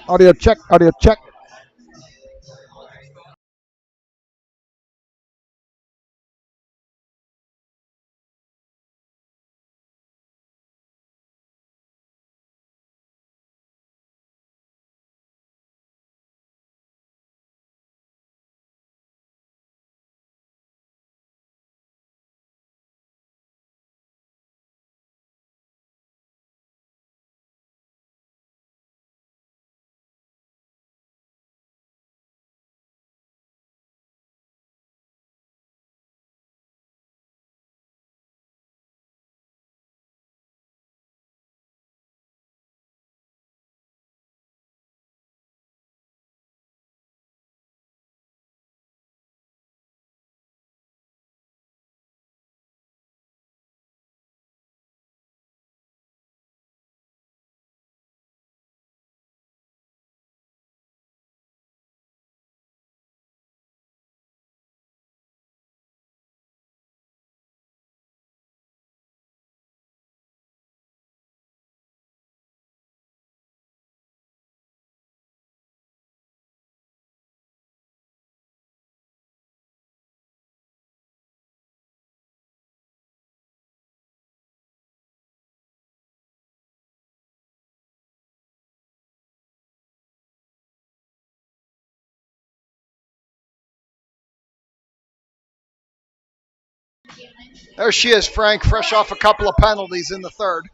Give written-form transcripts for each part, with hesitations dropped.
Audio check. Audio check. There she is, Frank, fresh off a couple of penalties in the third.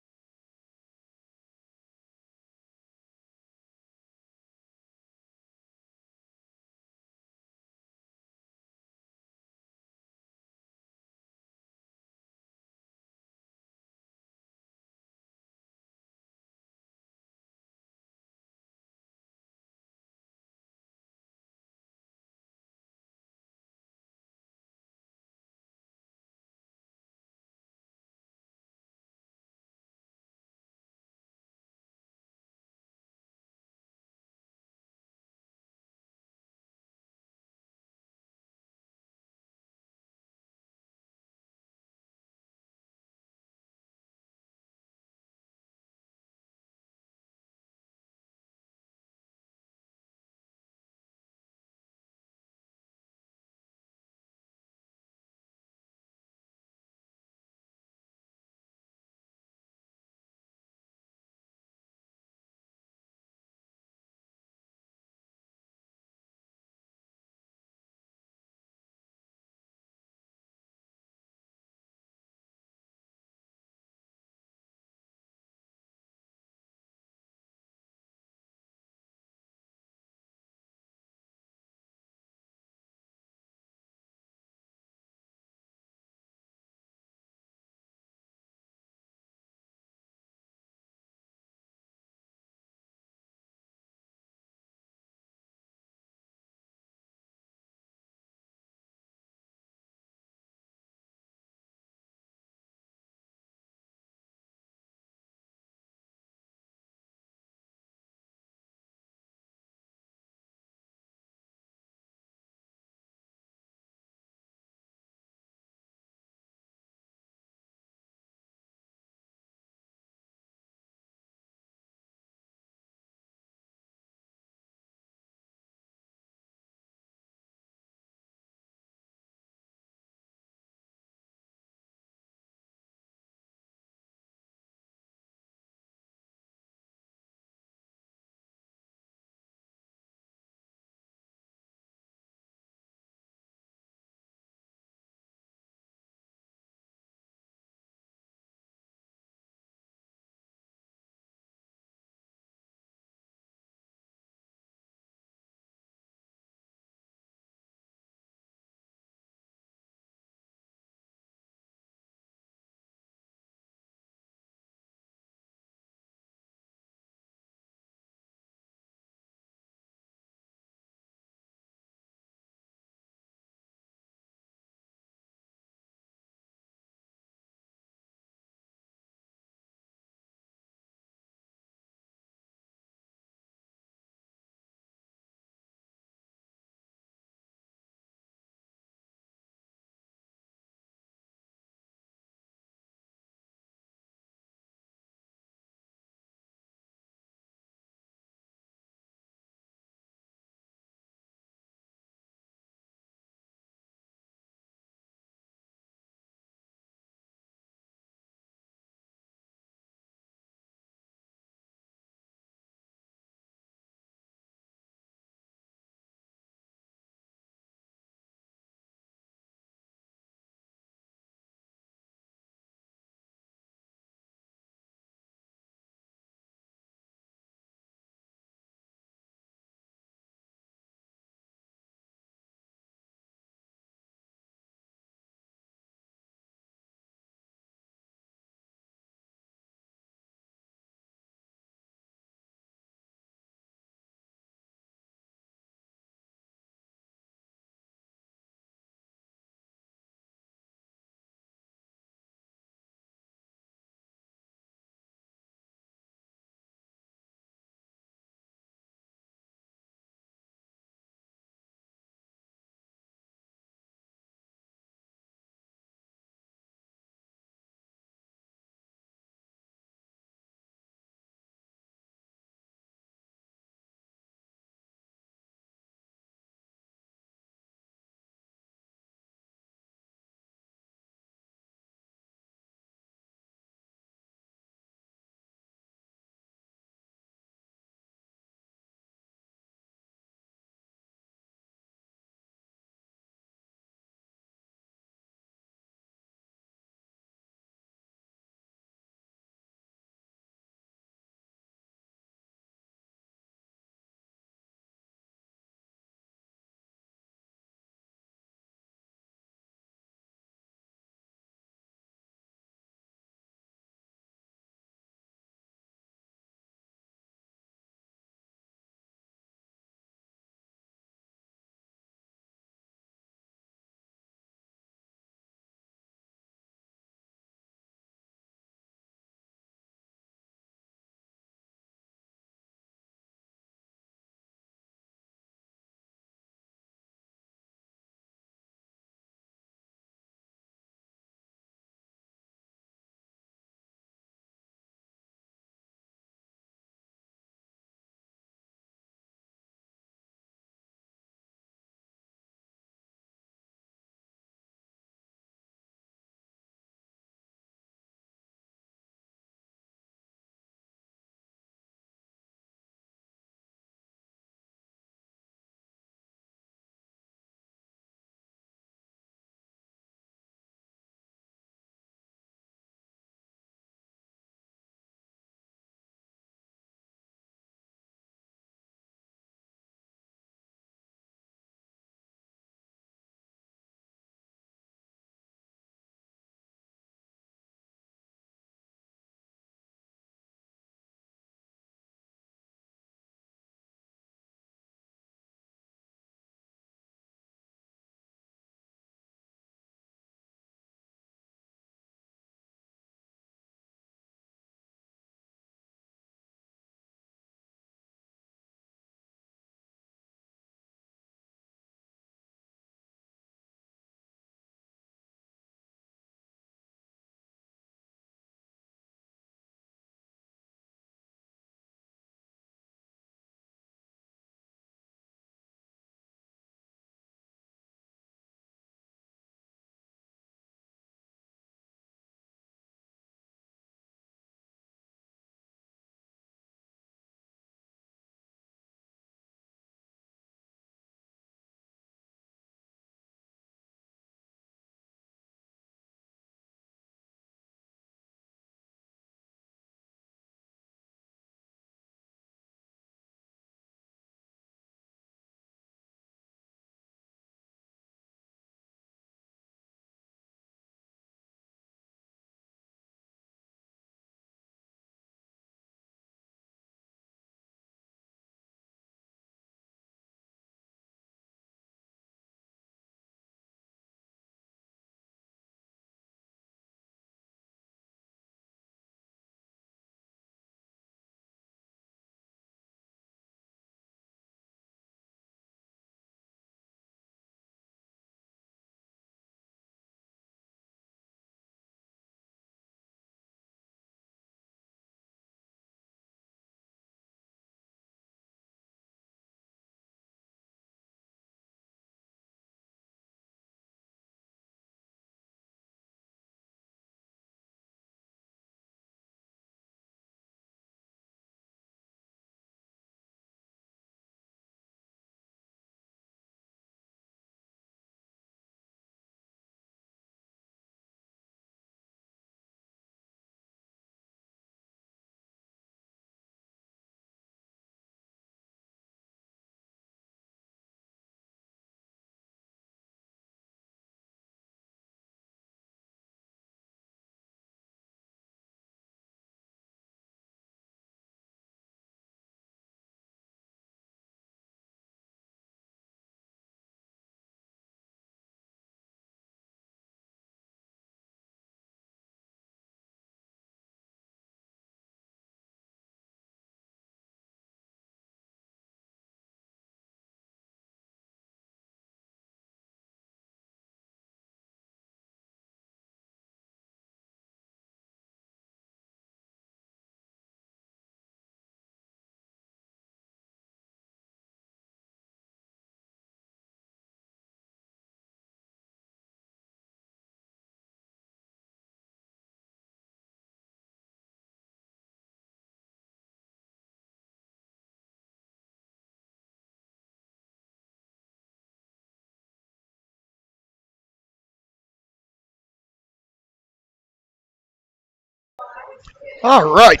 All right.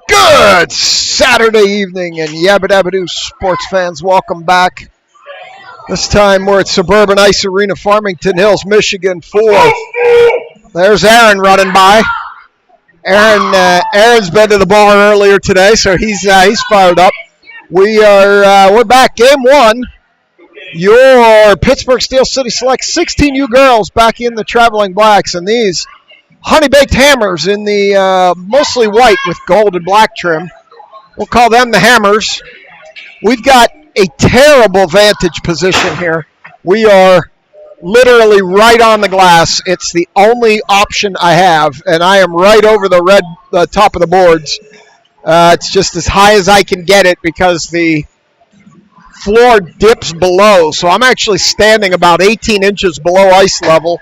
Good Saturday evening, and Yabba Dabba Doo sports fans, welcome back. This time we're at Suburban Ice Arena, Farmington Hills, Michigan. There's Aaron running by. Aaron's been to the bar earlier today, so he's fired up. We're back. Game one. Your Pittsburgh Steel City Select 16U girls back in the traveling blacks, and these Honeybaked hammers in the mostly white with gold and black trim. We'll call them the hammers. We've got a terrible vantage position here. We are literally right on the glass. It's the only option I have, and I am right over the top of the boards. It's just as high as I can get it because the floor dips below. So I'm actually standing about 18 inches below ice level.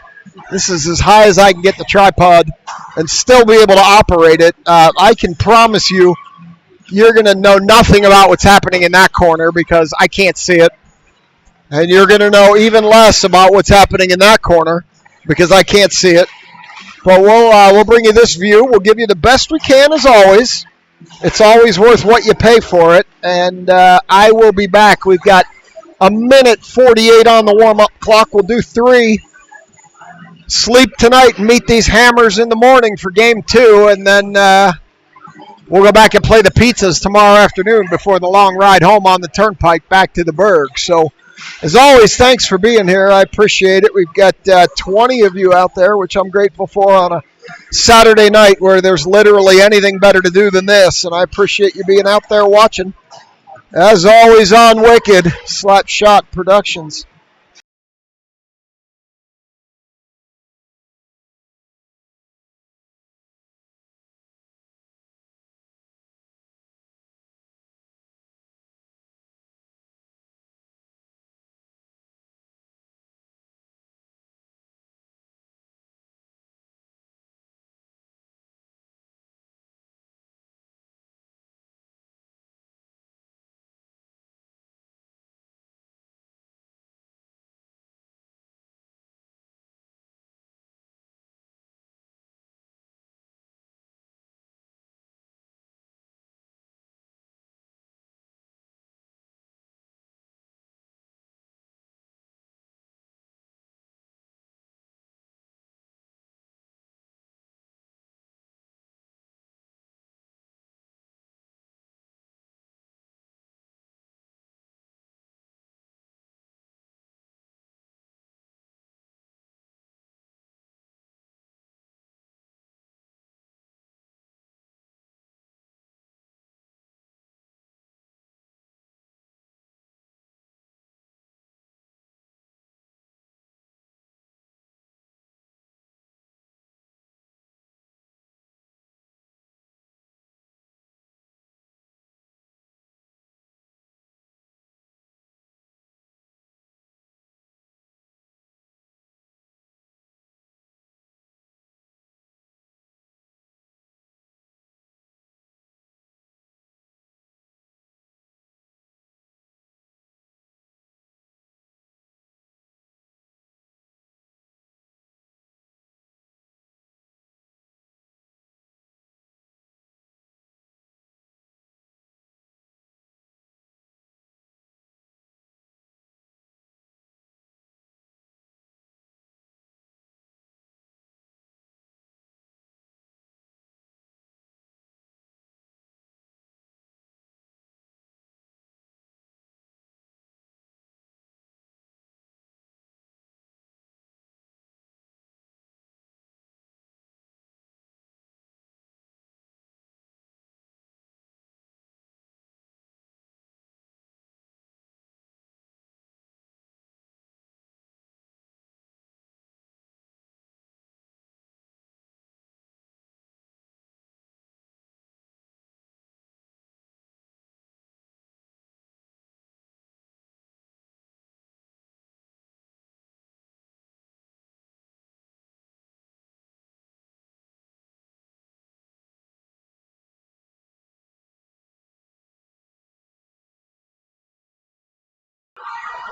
This is as high as I can get the tripod and still be able to operate it. I can promise you, you're going to know nothing about what's happening in that corner because I can't see it. And you're going to know even less about what's happening in that corner because I can't see it. But we'll bring you this view. We'll give you the best we can as always. It's always worth what you pay for it. And I will be back. We've got a minute 48 on the warm-up clock. We'll do 3. Sleep tonight and meet these hammers in the morning for game 2. And then we'll go back and play the pizzas tomorrow afternoon before the long ride home on the turnpike back to the Berg. So, as always, thanks for being here. I appreciate it. We've got 20 of you out there, which I'm grateful for on a Saturday night where there's literally anything better to do than this. And I appreciate you being out there watching. As always on Wicked, Slapshot Productions.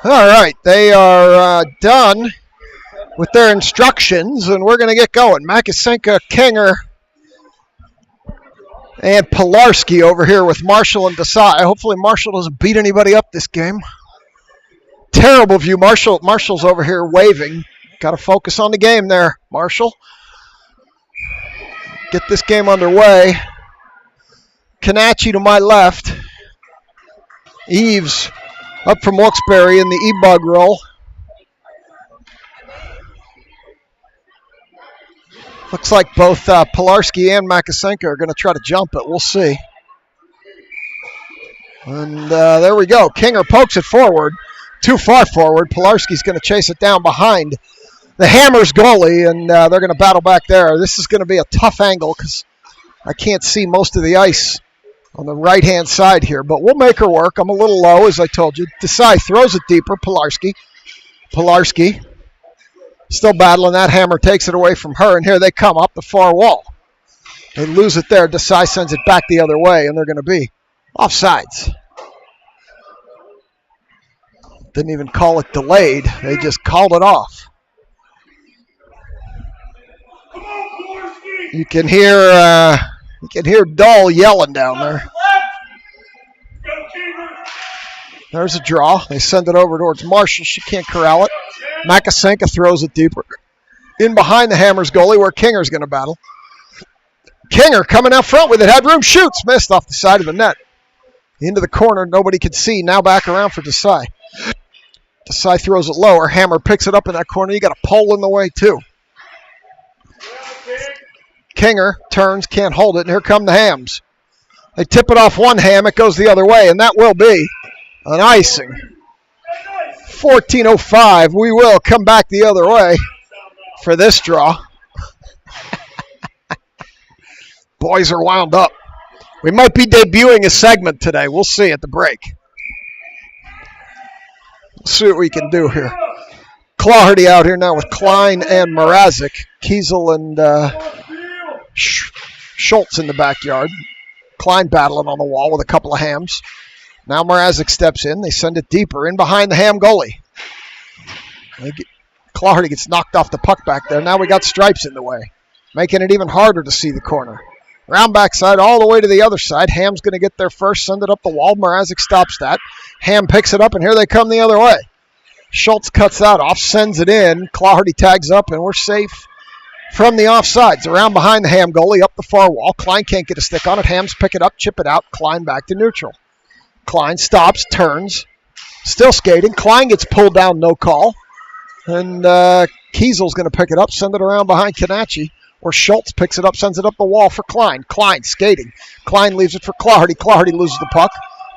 All right, they are done with their instructions, and we're going to get going. Makasenka Kinger And Pilarski over here with Marshall and Desai. Hopefully Marshall doesn't beat anybody up this game. Terrible view. Marshall's over here waving. Got to focus on the game there, Marshall. Get this game underway. Canacci to my left. Eves up from Wilkes-Barre in the E-Bug roll. Looks like both Pilarski and Makasenka are going to try to jump it. We'll see. And there we go. Kinger pokes it forward. Too far forward. Pilarski's going to chase it down behind the Hammers goalie, and they're going to battle back there. This is going to be a tough angle because I can't see most of the ice on the right-hand side here, but we'll make her work. I'm a little low, as I told you. Desai throws it deeper. Pilarski still battling that. Hammer takes it away from her, and here they come up the far wall. They lose it there. Desai sends it back the other way, and they're going to be offsides. Didn't even call it delayed. They just called it off. You can hear Dull yelling down there. There's a draw. They send it over towards Marshall. She can't corral it. Makasenka throws it deeper. In behind the Hammers goalie where Kinger's going to battle. Kinger coming out front with it. Headroom shoots. Missed off the side of the net. Into the corner. Nobody could see. Now back around for Desai. Desai throws it lower. Hammer picks it up in that corner. You got a pole in the way too. Kinger turns, can't hold it, and here come the Hams. They tip it off one Ham, it goes the other way, and that will be an icing. 14:05. We will come back the other way for this draw. Boys are wound up. We might be debuting a segment today. We'll see at the break. We'll see what we can do here. Claherty out here now with Klein and Mrazek. Kiesel and Schultz in the backyard. Klein battling on the wall with a couple of Hams. Now Mrazek steps in. They send it deeper in behind the Ham goalie. Claherty gets knocked off the puck back there. Now we got Stripes in the way, making it even harder to see the corner. Round backside all the way to the other side. Ham's going to get there first, send it up the wall. Mrazek stops that. Ham picks it up, and here they come the other way. Schultz cuts that off, sends it in. Claherty tags up, and we're safe from the offsides. Around behind the Ham goalie, up the far wall. Klein can't get a stick on it. Hams pick it up, chip it out. Klein back to neutral. Klein stops, turns, still skating. Klein gets pulled down, no call. And Kiesel's going to pick it up, send it around behind Canacci. Or Schultz picks it up, sends it up the wall for Klein. Klein skating. Klein leaves it for Claherty. Claherty loses the puck.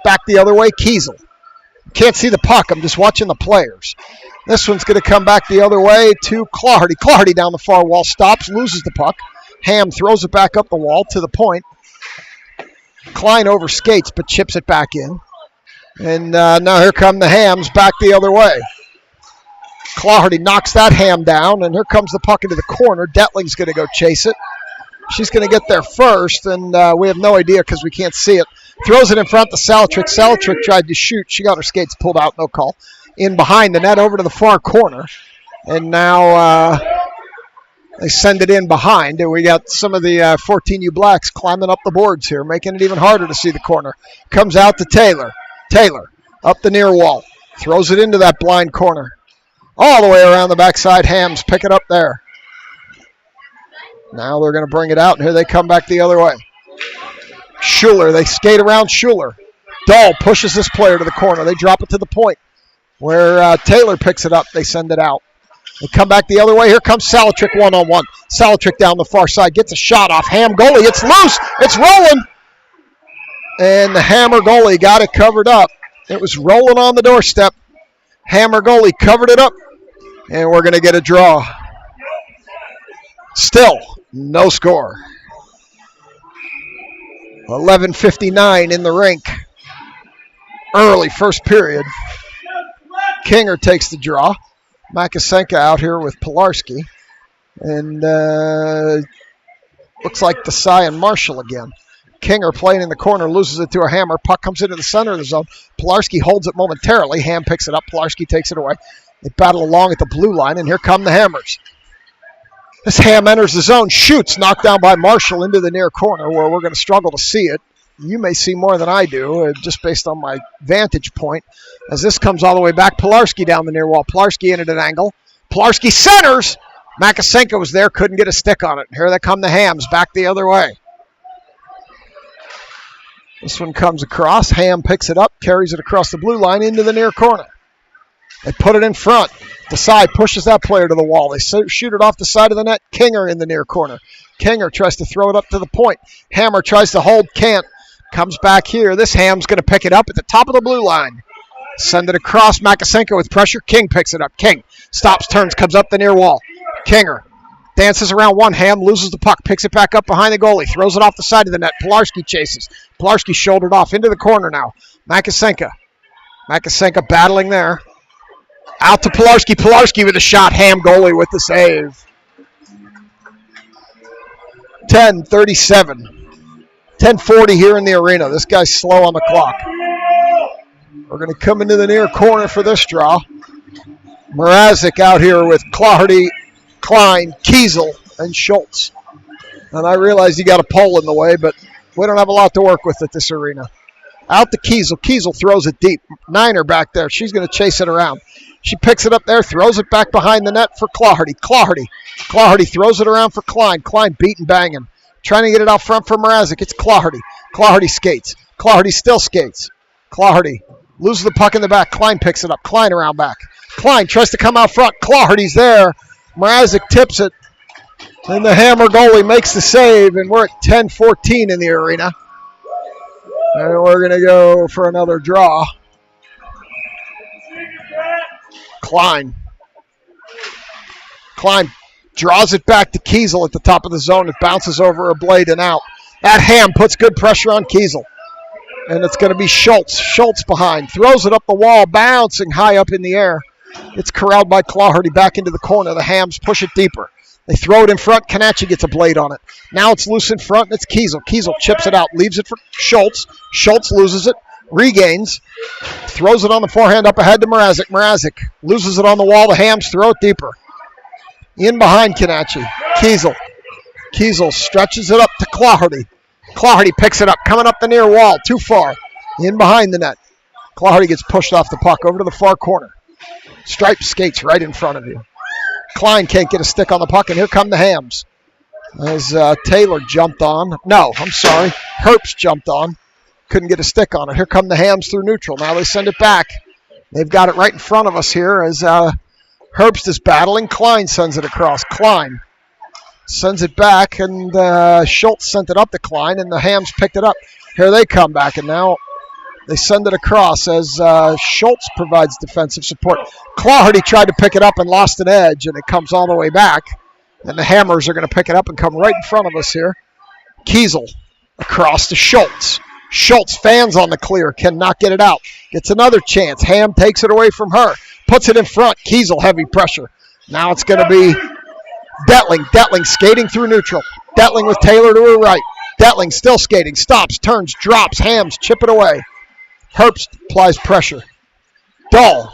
Back the other way, Kiesel. Can't see the puck. I'm just watching the players. This one's going to come back the other way to Claherty. Claherty down the far wall, stops, loses the puck. Ham throws it back up the wall to the point. Klein overskates but chips it back in. And now here come the Hams back the other way. Claherty knocks that Ham down, and here comes the puck into the corner. Detling's going to go chase it. She's going to get there first, and we have no idea because we can't see it. Throws it in front to Salatrick. Salatrick tried to shoot. She got her skates pulled out, no call. In behind the net over to the far corner. And now they send it in behind, and we got some of the 14U Blacks climbing up the boards here, making it even harder to see the corner. Comes out to Taylor. Taylor up the near wall. Throws it into that blind corner. All the way around the backside. Hams pick it up there. Now they're going to bring it out, and here they come back the other way. Schuler, they skate around Schuler. Dahl pushes this player to the corner. They drop it to the point where Taylor picks it up. They send it out. They come back the other way. Here comes Salatrick one-on-one. Salatrick down the far side. Gets a shot off. Ham goalie. It's loose. It's rolling. And the Hammer goalie got it covered up. It was rolling on the doorstep. Hammer goalie covered it up. And we're going to get a draw. Still, no score. 11:59 in the rink. Early first period. Kinger takes the draw. Makasenka out here with Pilarski. And looks like Desai and Marshall again. Kinger playing in the corner, loses it to a Hammer. Puck comes into the center of the zone. Pilarski holds it momentarily. Ham picks it up. Pilarski takes it away. They battle along at the blue line, and here come the Hammers. This Ham enters the zone, shoots, knocked down by Marshall into the near corner where we're going to struggle to see it. You may see more than I do, just based on my vantage point. As this comes all the way back, Pilarski down the near wall. Pilarski in at an angle. Pilarski centers. Makasenko was there, couldn't get a stick on it. Here they come the Hams, back the other way. This one comes across. Ham picks it up, carries it across the blue line into the near corner. They put it in front. The side pushes that player to the wall. They shoot it off the side of the net. Kinger in the near corner. Kinger tries to throw it up to the point. Hammer tries to hold, can't. Comes back here. This Ham's going to pick it up at the top of the blue line. Send it across. Makasenko with pressure. King picks it up. King stops, turns, comes up the near wall. Kinger dances around one. Ham loses the puck. Picks it back up behind the goalie. Throws it off the side of the net. Pilarski chases. Pilarski shouldered off into the corner now. Makasenko battling there. Out to Pilarski. Pilarski with a shot. Ham goalie with the save. 10:37. 10:40 here in the arena. This guy's slow on the clock. We're going to come into the near corner for this draw. Mrazek out here with Claherty, Klein, Kiesel, and Schultz. And I realize you got a pole in the way, but we don't have a lot to work with at this arena. Out to Kiesel. Kiesel throws it deep. Niner back there. She's going to chase it around. She picks it up there, throws it back behind the net for Claherty. Claherty throws it around for Klein. Klein beating, banging. Trying to get it out front for Mrazek. It's Claherty. Claherty skates. Claherty still skates. Claherty loses the puck in the back. Klein picks it up. Klein around back. Klein tries to come out front. Claherty's there. Mrazek tips it. And the Hammer goalie makes the save. And we're at 10:14 in the arena. And we're going to go for another draw. Klein draws it back to Kiesel at the top of the zone. It bounces over a blade and out. That Ham puts good pressure on Kiesel. And it's going to be Schultz. Schultz behind. Throws it up the wall, bouncing high up in the air. It's corralled by Claherty back into the corner. The Hams push it deeper. They throw it in front. Kanachi gets a blade on it. Now it's loose in front, and it's Kiesel. Kiesel chips it out, leaves it for Schultz. Schultz loses it, regains, throws it on the forehand up ahead to Mrazek. Mrazek loses it on the wall. The Hams throw it deeper. In behind Kanachi. Kiesel stretches it up to Claherty. Claherty picks it up, coming up the near wall, too far. In behind the net. Claherty gets pushed off the puck over to the far corner. Stripe skates right in front of you. Klein can't get a stick on the puck, and here come the Hams. As Taylor jumped on. No, I'm sorry. Herbst jumped on. Couldn't get a stick on it. Here come the Hams through neutral. Now they send it back. They've got it right in front of us here as Herbst is battling. Klein sends it across. Klein sends it back, and Schultz sent it up to Klein, and the Hams picked it up. Here they come back, and now they send it across as Schultz provides defensive support. Claherty tried to pick it up and lost an edge, and it comes all the way back. And the Hammers are going to pick it up and come right in front of us here. Kiesel across to Schultz. Schultz fans on the clear, cannot get it out. Gets another chance. Ham takes it away from her. Puts it in front. Kiesel, heavy pressure. Now it's going to be Detling. Detling skating through neutral. Detling with Taylor to her right. Detling still skating. Stops, turns, drops. Hams chip it away. Herbst applies pressure. Dull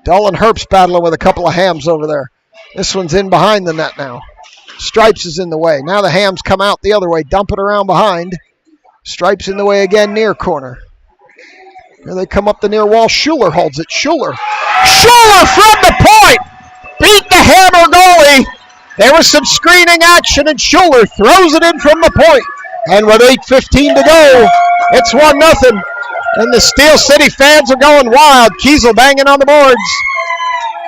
and Herbst battling with a couple of Hams over there. This one's in behind the net now. Stripes is in the way. Now the Hams come out the other way. Dump it around behind. Stripes in the way again, near corner. Here they come up the near wall. Schuler holds it. Schuler from the point! Beat the Hammer goalie! There was some screening action, and Schuler throws it in from the point. And with 8:15 to go, it's 1-0. And the Steel City fans are going wild. Kiesel banging on the boards.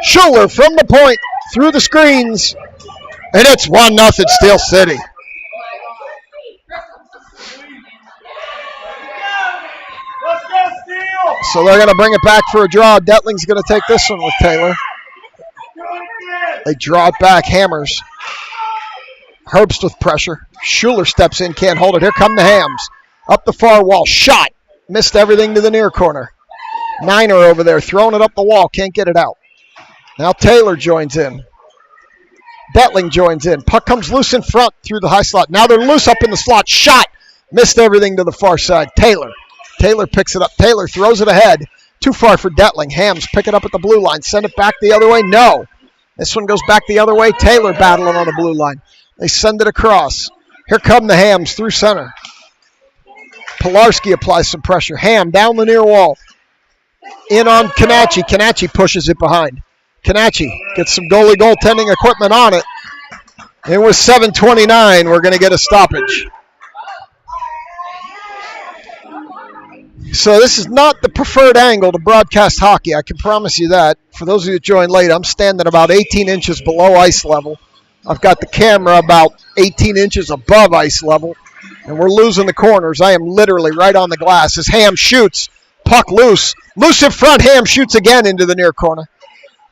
Schuler from the point, through the screens. And it's 1-0 Steel City. So they're going to bring it back for a draw. Detling's going to take this one with Taylor. They draw it back. Hammers. Herbst with pressure. Schuler steps in, can't hold it. Here come the Hams. Up the far wall. Shot. Missed everything to the near corner. Niner over there throwing it up the wall. Can't get it out. Now Taylor joins in. Detling joins in. Puck comes loose in front through the high slot. Now they're loose up in the slot. Shot. Missed everything to the far side. Taylor picks it up. Taylor throws it ahead. Too far for Detling. Hams pick it up at the blue line. Send it back the other way. No. This one goes back the other way. Taylor battling on the blue line. They send it across. Here come the Hams through center. Pilarski applies some pressure. Ham down the near wall. In on Canacci. Canacci pushes it behind. Canacci gets some goaltending equipment on it. And with 7:29, we're going to get a stoppage. So this is not the preferred angle to broadcast hockey. I can promise you that. For those of you that joined late, I'm standing about 18 inches below ice level. I've got the camera about 18 inches above ice level, and we're losing the corners. I am literally right on the glass as Ham shoots. Puck loose. Loose in front. Ham shoots again into the near corner.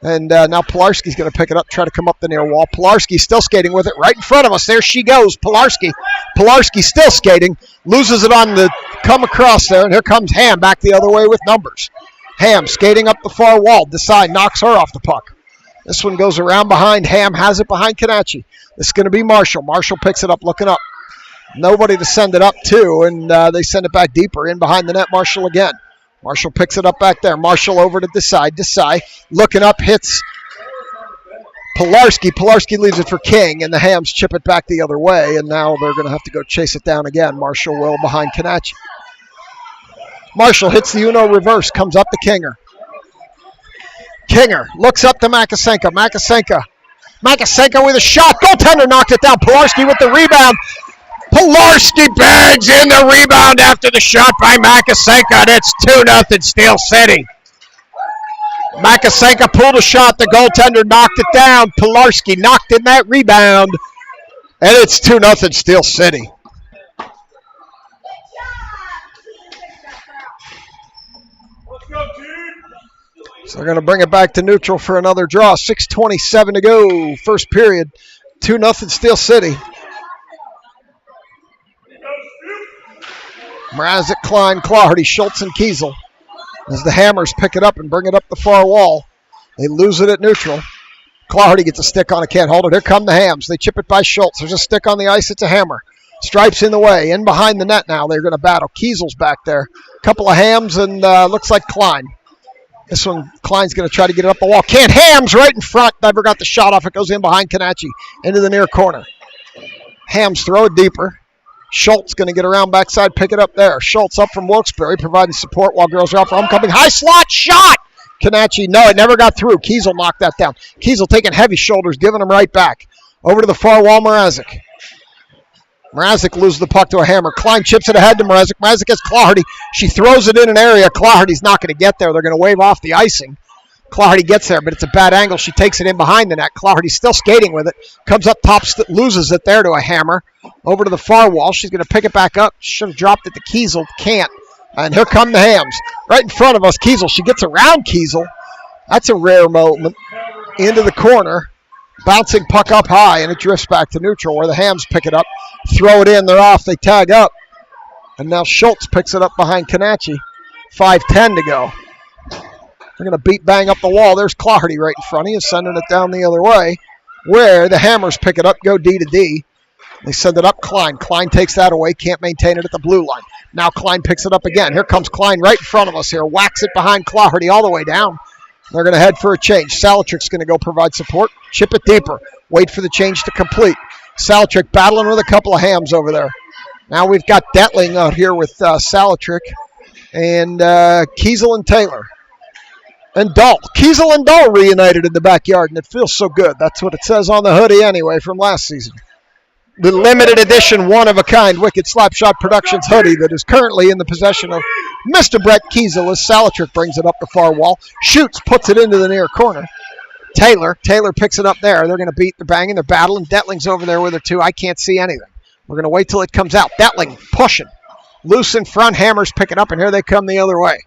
And now Pilarski's going to pick it up, try to come up the near wall. Pilarski still skating with it right in front of us. There she goes, Pilarski. Pilarski still skating. Loses it on the come across there, and here comes Ham back the other way with numbers. Ham skating up the far wall. Desai knocks her off the puck. This one goes around behind. Ham has it behind Canacci. This is going to be Marshall. Marshall picks it up, looking up. Nobody to send it up to, and they send it back deeper in behind the net. Marshall again. Marshall picks it up back there. Marshall over to Desai. Desai looking up, hits Pilarski. Pilarski leaves it for King, and the Hams chip it back the other way, and now they're going to have to go chase it down again. Marshall will behind Canacci. Marshall hits the Uno reverse, comes up to Kinger. Kinger looks up to Makasenka. Makasenka with a shot. Goaltender knocked it down. Pilarski with the rebound. Pilarski bags in the rebound after the shot by Makasenka, and it's 2-0 Steel City. Makasenka pulled a shot. The goaltender knocked it down. Pilarski knocked in that rebound, and it's 2-0 Steel City. So they're going to bring it back to neutral for another draw. 6:27 to go. First period. 2-0 Steel City. Mrazek, Klein, Claherty, Schultz, and Kiesel as the Hammers pick it up and bring it up the far wall. They lose it at neutral. Claherty gets a stick on it, can't hold it. Here come the Hams. They chip it by Schultz. There's a stick on the ice. It's a Hammer. Stripes in the way. In behind the net now. They're going to battle. Kiesel's back there. Couple of Hams and looks like Klein. This one, Klein's going to try to get it up the wall. Can't. Hams right in front. Never got the shot off. It goes in behind Canacci into the near corner. Hams throw it deeper. Schultz going to get around backside, pick it up there. Schultz up from Wilkes-Barre, providing support while girls are out for homecoming. High slot shot! Canacci, no, it never got through. Kiesel knocked that down. Kiesel taking heavy shoulders, giving him right back. Over to the far wall, Mrazek. Mrazek loses the puck to a Hammer. Klein chips it ahead to Mrazek. Mrazek has Claherty. She throws it in an area. Claherty's not going to get there. They're going to wave off the icing. Claherty gets there, but it's a bad angle. She takes it in behind the net. Claherty's still skating with it. Comes up top, loses it there to a Hammer. Over to the far wall. She's going to pick it back up. Should have dropped it to Kiesel. Can't. And here come the Hams. Right in front of us, Kiesel. She gets around Kiesel. That's a rare moment. Into the corner. Bouncing puck up high, and it drifts back to neutral where the Hams pick it up. Throw it in. They're off. They tag up. And now Schultz picks it up behind Canacci. 5:10 to go. They're going to beat bang up the wall. There's Claherty right in front. He is sending it down the other way where the Hammers pick it up, go D to D. They send it up Klein. Klein takes that away, can't maintain it at the blue line. Now Klein picks it up again. Here comes Klein right in front of us here. Whacks it behind Claherty all the way down. They're going to head for a change. Salatrik's going to go provide support. Chip it deeper. Wait for the change to complete. Salatrik battling with a couple of Hams over there. Now we've got Detling out here with Salatrik and Kiesel and Taylor. And Dahl. Kiesel and Dahl reunited in the backyard, and it feels so good. That's what it says on the hoodie anyway from last season. The limited edition, one-of-a-kind Wicked Slapshot Productions hoodie that is currently in the possession of Mr. Brett Kiesel as Salatrick brings it up the far wall. Shoots, puts it into the near corner. Taylor picks it up there. They're going to beat, they're banging, they're battling. Detling's over there with her too. I can't see anything. We're going to wait till it comes out. Detling pushing. Loose in front, Hammers pick it up, and here they come the other way.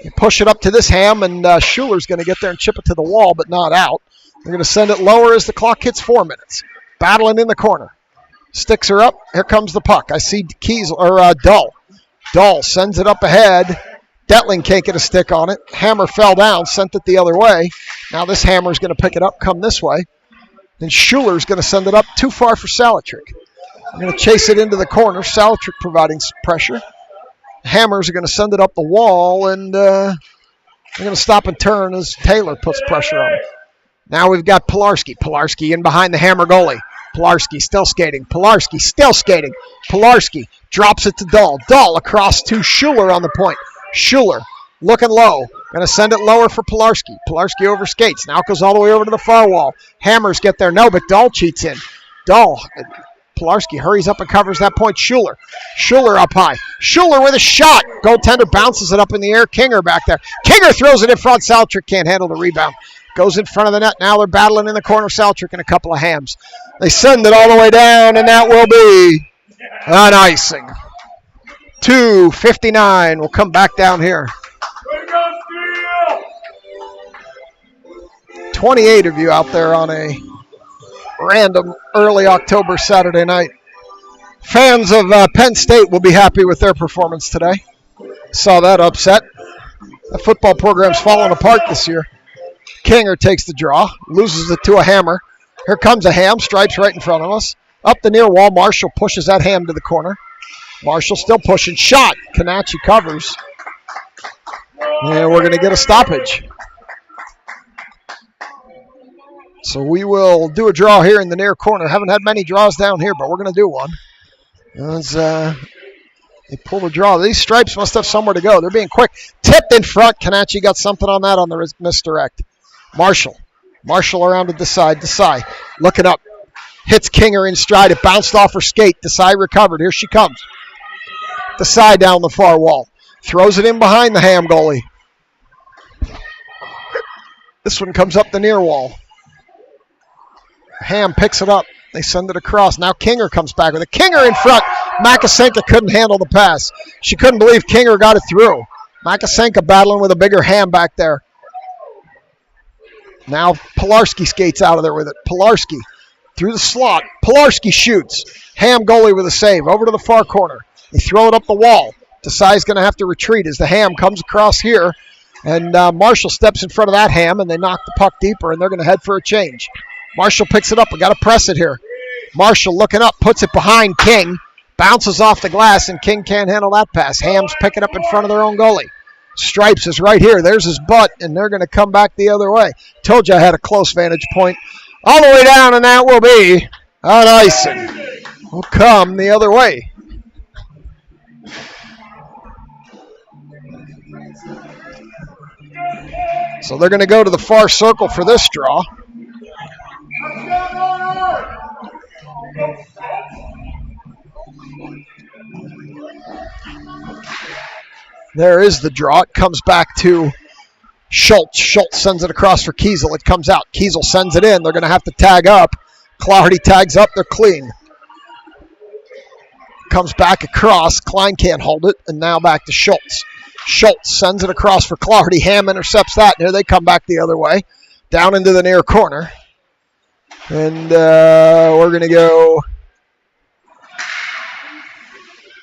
You push it up to this Ham, and Schuler's going to get there and chip it to the wall, but not out. They're going to send it lower as the clock hits 4 minutes. Battling in the corner. Sticks her up. Here comes the puck. I see Dahl. Dahl sends it up ahead. Detling can't get a stick on it. Hammer fell down, sent it the other way. Now this Hammer's going to pick it up, come this way. And Schuler's going to send it up too far for Salatrick. They're going to chase it into the corner. Salatrick providing pressure. Hammers are going to send it up the wall, and they're going to stop and turn as Taylor puts pressure on it. Now we've got Pilarski. Pilarski in behind the Hammer goalie. Pilarski still skating. Pilarski still skating. Pilarski drops it to Dahl. Dahl across to Schuler on the point. Schuler looking low. Going to send it lower for Pilarski. Pilarski overskates. Now it goes all the way over to the far wall. Hammers get there. No, but Dahl cheats in. Dahl. Pilarski hurries up and covers that point. Schuler. Schuler up high. Schuler with a shot. Goaltender bounces it up in the air. Kinger back there. Kinger throws it in front. Saltrick can't handle the rebound. Goes in front of the net. Now they're battling in the corner. Saltrick and a couple of Hams. They send it all the way down, and that will be an icing. 2:59. We'll come back down here. 28 of you out there on a random early October Saturday night. Fans of Penn State will be happy with their performance today. Saw that upset. The football program's falling apart this year. Kinger takes the draw, loses it to a Hammer. Here comes a Ham, Stripes right in front of us. Up the near wall, Marshall pushes that Ham to the corner. Marshall still pushing, shot. Kanachi covers. And we're going to get a stoppage. So we will do a draw here in the near corner. Haven't had many draws down here, but we're going to do one. As they pull the draw. These Stripes must have somewhere to go. They're being quick. Tipped in front. Kanachi got something on that on the misdirect. Marshall around to Desai. Desai looking up. Hits Kinger in stride. It bounced off her skate. Desai recovered. Here she comes. Desai down the far wall. Throws it in behind the Ham goalie. This one comes up the near wall. Ham picks it up. They send it across. Now Kinger comes back with it. Kinger in front. Makasenka couldn't handle the pass. She couldn't believe Kinger got it through. Makasenka battling with a bigger Ham back there. Now Pilarski skates out of there with it. Pilarski through the slot. Pilarski shoots. Ham goalie with a save. Over to the far corner. They throw it up the wall. Desai's going to have to retreat as the Ham comes across here. And Marshall steps in front of that Ham, and they knock the puck deeper, and they're going to head for a change. Marshall picks it up. We got to press it here. Marshall looking up, puts it behind King. Bounces off the glass, and King can't handle that pass. Hams pick it up in front of their own goalie. Stripes is right here. There's his butt, and they're going to come back the other way. Told you I had a close vantage point. All the way down, and that will be an icing. Will come the other way. So they're going to go to the far circle for this draw. There is the draw. It comes back to Schultz. Schultz sends it across for Kiesel. It comes out. Kiesel sends it in. They're going to have to tag up. Clardy tags up. They're clean. Comes back across. Klein can't hold it. And now back to Schultz. Schultz sends it across for Clardy. Ham intercepts that. And here they come back the other way. Down into the near corner. And we're going to go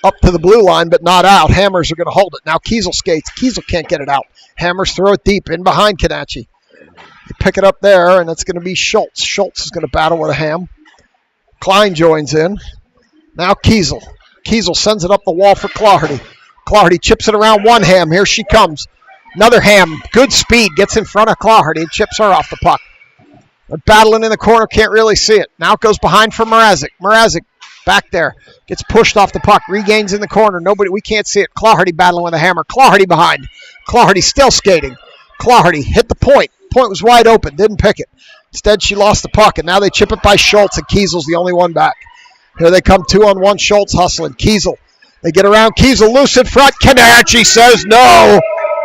up to the blue line, but not out. Hammers are going to hold it. Now Kiesel skates. Kiesel can't get it out. Hammers throw it deep in behind Kanachi. They pick it up there, and it's going to be Schultz. Schultz is going to battle with a Ham. Klein joins in. Now Kiesel. Kiesel sends it up the wall for Clardy. Clardy chips it around one Ham. Here she comes. Another Ham. Good speed. Gets in front of Clardy and chips her off the puck. They're battling in the corner. Can't really see it. Now it goes behind for Mrazek. Mrazek back there. Gets pushed off the puck. Regains in the corner. We can't see it. Clardy battling with a Hammer. Clardy behind. Clardy still skating. Clardy hit the point. Point was wide open. Didn't pick it. Instead, she lost the puck, and now they chip it by Schultz, and Kiesel's the only one back. Here they come 2-on-1. Schultz hustling. Kiesel. They get around. Kiesel loose in front. Kanachi says no.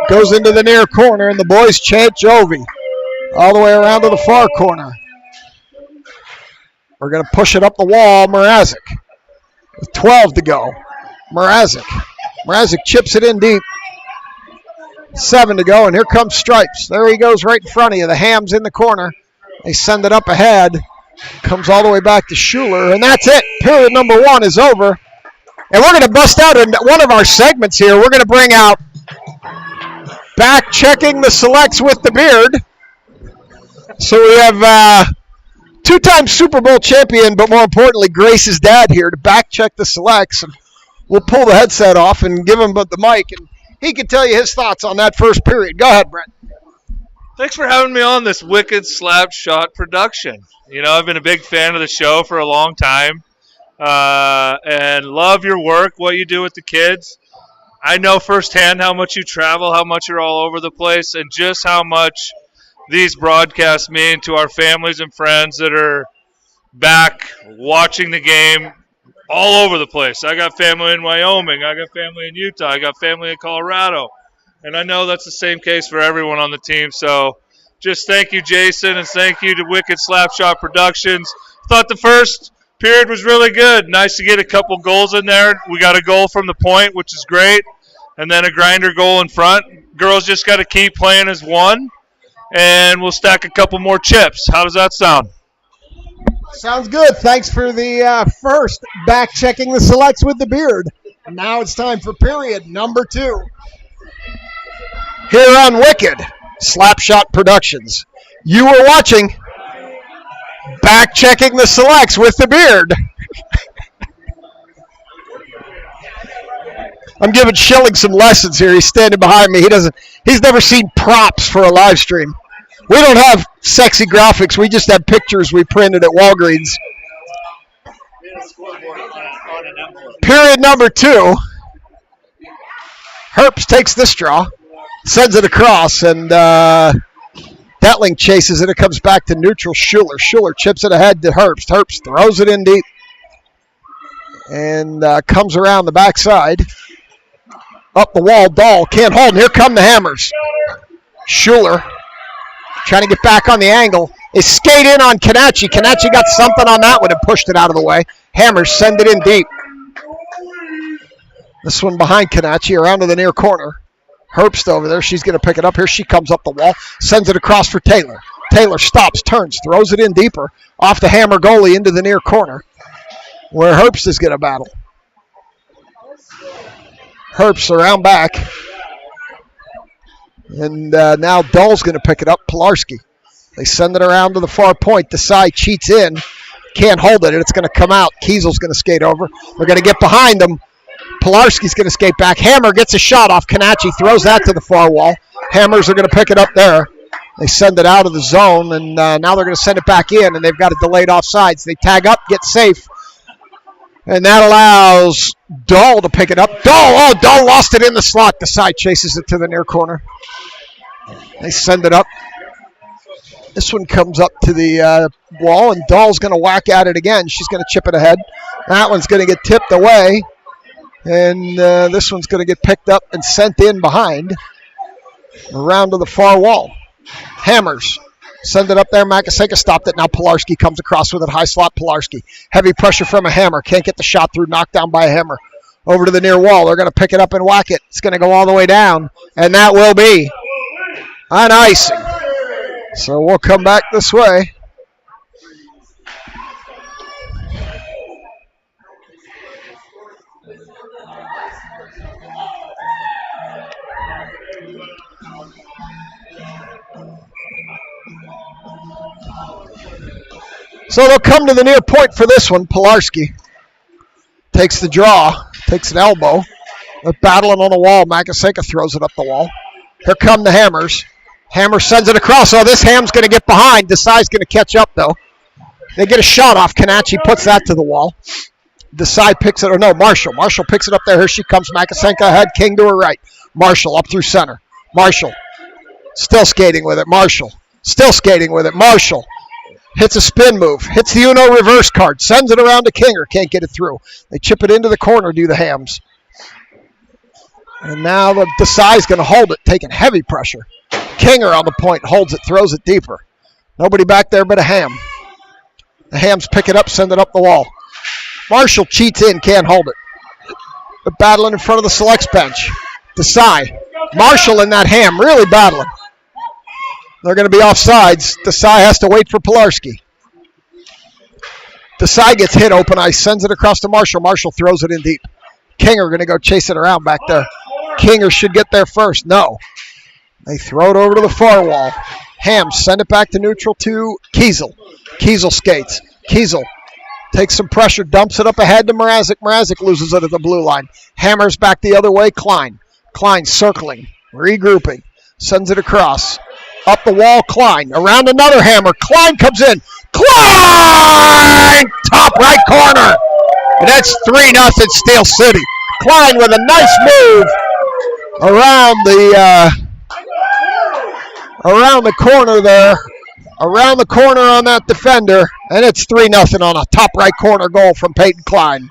Goes into the near corner, and the boys chant Jovi. All the way around to the far corner. We're going to push it up the wall. Mrazek. With 12 to go. Mrazek chips it in deep. 7 to go, and here comes Stripes. There he goes right in front of you. The Ham's in the corner. They send it up ahead. Comes all the way back to Schuler, and that's it. Period number 1 is over. And we're going to bust out in one of our segments here. We're going to bring out back checking the selects with the beard. So we have two-time Super Bowl champion, but more importantly, Grace's dad here to back check the selects. And we'll pull the headset off and give him the mic, and he can tell you his thoughts on that first period. Go ahead, Brent. Thanks for having me on this Wicked Slap Shot production. You know, I've been a big fan of the show for a long time and love your work, what you do with the kids. I know firsthand how much you travel, how much you're all over the place, and just how much these broadcasts mean to our families and friends that are back watching the game all over the place. I got family in Wyoming. I got family in Utah. I got family in Colorado. And I know that's the same case for everyone on the team. So just thank you, Jason, and thank you to Wicked Slapshot Productions. Thought the first period was really good. Nice to get a couple goals in there. We got a goal from the point, which is great, and then a grinder goal in front. Girls just got to keep playing as one, and we'll stack a couple more chips. How does that sound? Sounds good. Thanks for the first back checking the selects with the beard. And now it's time for period number 2. Here on Wicked Slapshot Productions, you were watching back checking the selects with the beard. I'm giving Schilling some lessons here. He's standing behind me. He's never seen props for a live stream. We don't have sexy graphics. We just have pictures we printed at Walgreens. Period number 2. Herbst takes this draw, sends it across, and Detling chases it. It comes back to neutral Schuler. Schuler chips it ahead to Herbst. Herbst throws it in deep and comes around the backside. Up the wall, Dahl can't hold. And here come the Hammers. Schuler trying to get back on the angle. They skate in on Kanachi. Kanachi got something on that one and pushed it out of the way. Hammers send it in deep. This one behind Kanachi around to the near corner. Herbst over there. She's going to pick it up. Here she comes up the wall. Sends it across for Taylor. Taylor stops, turns, throws it in deeper. Off the Hammer goalie into the near corner where Herbst is going to battle. Herbst around back. And now Dahl's going to pick it up. Pilarski. They send it around to the far point. Desai cheats in. Can't hold it. It's going to come out. Kiesel's going to skate over. They're going to get behind them. Pilarski's going to skate back. Hammer gets a shot off Kanachi. Throws that to the far wall. Hammers are going to pick it up there. They send it out of the zone. And now they're going to send it back in. And they've got it delayed offsides. They tag up, get safe. And that allows Dahl to pick it up. Dahl lost it in the slot. Desai chases it to the near corner. They send it up. This one comes up to the wall, and Dahl's going to whack at it again. She's going to chip it ahead. That one's going to get tipped away, and this one's going to get picked up and sent in behind, around to the far wall. Hammers. Send it up there. Makaseka stopped it. Now Pilarski comes across with it. High slot Pilarski. Heavy pressure from a Hammer. Can't get the shot through. Knocked down by a Hammer. Over to the near wall. They're going to pick it up and whack it. It's going to go all the way down, and that will be on icing. So we'll come back this way. So they'll come to the near point for this one. Pilarski takes the draw, takes an elbow. They're battling on the wall. Makaseka throws it up the wall. Here come the Hammers. Hammer sends it across. Oh, this Ham's going to get behind. Desai's going to catch up, though. They get a shot off. Kanachi puts that to the wall. Desai picks it. Or no, Marshall. Marshall picks it up there. Here she comes. Makasenka ahead. King to her right. Marshall up through center. Marshall still skating with it. Marshall still skating with it. Marshall hits a spin move. Hits the Uno reverse card. Sends it around to Kinger. Can't get it through. They chip it into the corner, do the Hams. And now the Desai's going to hold it, taking heavy pressure. Kinger on the point, holds it, throws it deeper. Nobody back there but a Ham. The Hams pick it up, send it up the wall. Marshall cheats in, can't hold it. They're battling in front of the selects bench. Desai. Marshall and that Ham really battling. They're going to be offsides. Desai has to wait for Pilarski. Desai gets hit open ice, sends it across to Marshall. Marshall throws it in deep. Kinger going to go chase it around back there. Kinger should get there first. No. They throw it over to the far wall. Ham send it back to neutral to Kiesel. Kiesel skates. Kiesel takes some pressure, dumps it up ahead to Mrazek. Mrazek loses it at the blue line. Hammers back the other way. Klein. Klein circling, regrouping, sends it across. Up the wall, Klein. Around another hammer. Klein comes in. Klein! Top right corner. And that's 3-0 Steel City. Klein with a nice move around the corner there. Around the corner on that defender. And it's 3-0 on a top right corner goal from Peyton Klein.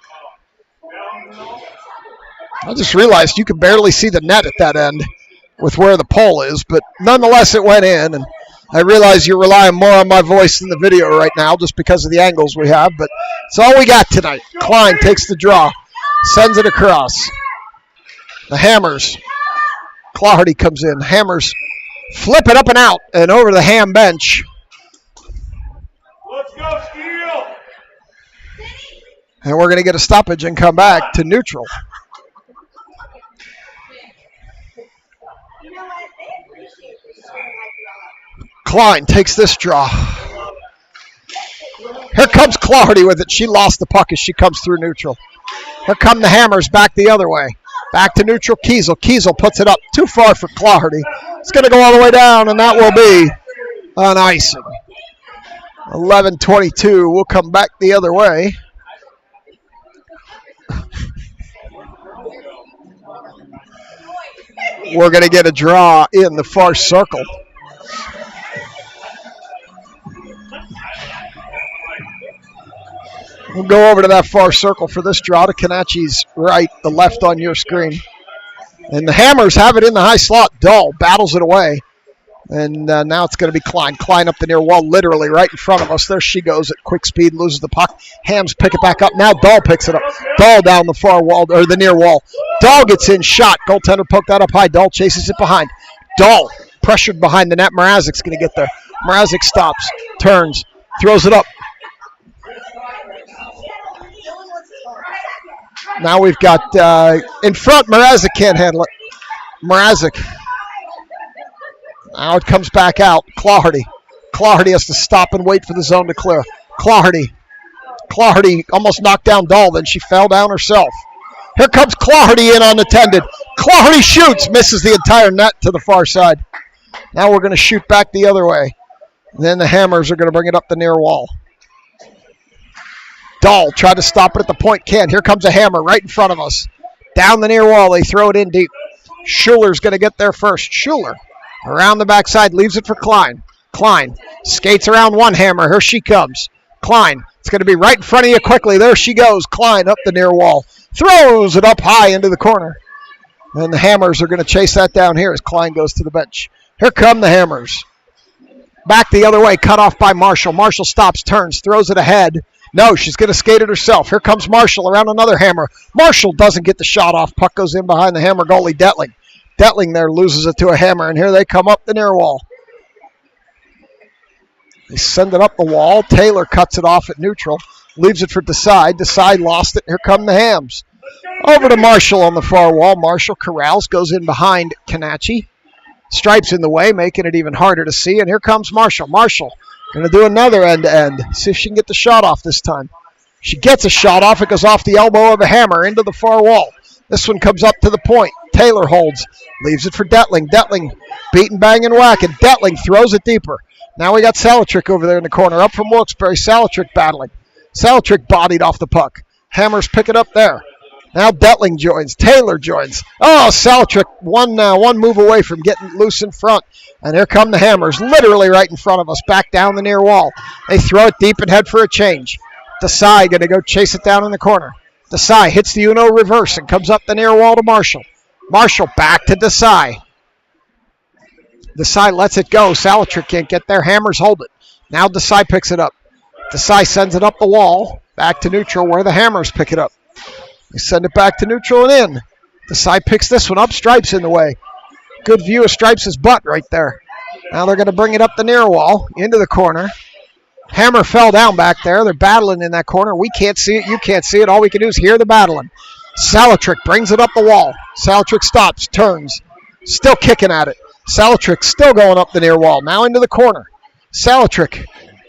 I just realized you could barely see the net at that end with where the pole is, but nonetheless it went in, and I realize you're relying more on my voice than the video right now just because of the angles we have, but it's all we got tonight. Klein takes the draw, sends it across. The Hammers. Claherty comes in. Hammers flip it up and out and over the Ham bench. Let's go, Steel! And we're going to get a stoppage and come back to neutral. Klein takes this draw. Here comes Claherty with it. She lost the puck as she comes through neutral. Here come the Hammers back the other way. Back to neutral, Kiesel. Kiesel puts it up too far for Claherty. It's going to go all the way down, and that will be an icing. 11:22. We'll come back the other way. We're going to get a draw in the far circle. We'll go over to that far circle for this draw to Kanachi's right, the left on your screen. And the Hammers have it in the high slot. Dahl battles it away. And now it's going to be Klein. Klein up the near wall, literally right in front of us. There she goes at quick speed, loses the puck. Hams pick it back up. Now Dahl picks it up. Dahl down the far wall, or the near wall. Dahl gets in, shot. Goaltender poked that up high. Dahl chases it behind. Dahl pressured behind the net. Mrazek's going to get there. Mrazek stops, turns, throws it up. Now we've got in front, Mrazek can't handle it. Mrazek. Now it comes back out. Claherty. Claherty has to stop and wait for the zone to clear. Claherty. Claherty almost knocked down Dahl, then she fell down herself. Here comes Claherty in unattended. Claherty shoots, misses the entire net to the far side. Now we're going to shoot back the other way. And then the Hammers are going to bring it up the near wall. Dahl tried to stop it at the point, can't. Here comes a Hammer right in front of us. Down the near wall, they throw it in deep. Schuller's going to get there first. Schuller around the backside, leaves it for Klein. Klein skates around one Hammer. Here she comes. Klein, it's going to be right in front of you quickly. There she goes. Klein up the near wall. Throws it up high into the corner. And the Hammers are going to chase that down here as Klein goes to the bench. Here come the Hammers. Back the other way, cut off by Marshall. Marshall stops, turns, throws it ahead. No, she's going to skate it herself. Here comes Marshall around another Hammer. Marshall doesn't get the shot off. Puck goes in behind the Hammer goalie, Detling. Detling there loses it to a Hammer, and here they come up the near wall. They send it up the wall. Taylor cuts it off at neutral. Leaves it for Desai. Desai lost it. Here come the Hams. Over to Marshall on the far wall. Marshall corrals, goes in behind Kanachi. Stripes in the way, making it even harder to see. And here comes Marshall. Marshall going to do another end-to-end. See if she can get the shot off this time. She gets a shot off. It goes off the elbow of a Hammer into the far wall. This one comes up to the point. Taylor holds. Leaves it for Detling. Detling beating, banging, whacking. Detling throws it deeper. Now we got Salatrick over there in the corner. Up from Wilkes-Barre. Salatrick battling. Salatrick bodied off the puck. Hammers pick it up there. Now Detling joins. Taylor joins. Oh, Salatrick one move away from getting loose in front. And here come the Hammers, literally right in front of us, back down the near wall. They throw it deep and head for a change. Desai going to go chase it down in the corner. Desai hits the Uno reverse and comes up the near wall to Marshall. Marshall back to Desai. Desai lets it go. Salatrick can't get there. Hammers hold it. Now Desai picks it up. Desai sends it up the wall, back to neutral where the Hammers pick it up. They send it back to neutral and in. Desai picks this one up. Stripes in the way. Good view of Stripes' butt right there. Now they're going to bring it up the near wall, into the corner. Hammer fell down back there. They're battling in that corner. We can't see it. You can't see it. All we can do is hear the battling. Salatrick brings it up the wall. Salatrick stops, turns. Still kicking at it. Salatrick still going up the near wall. Now into the corner. Salatrick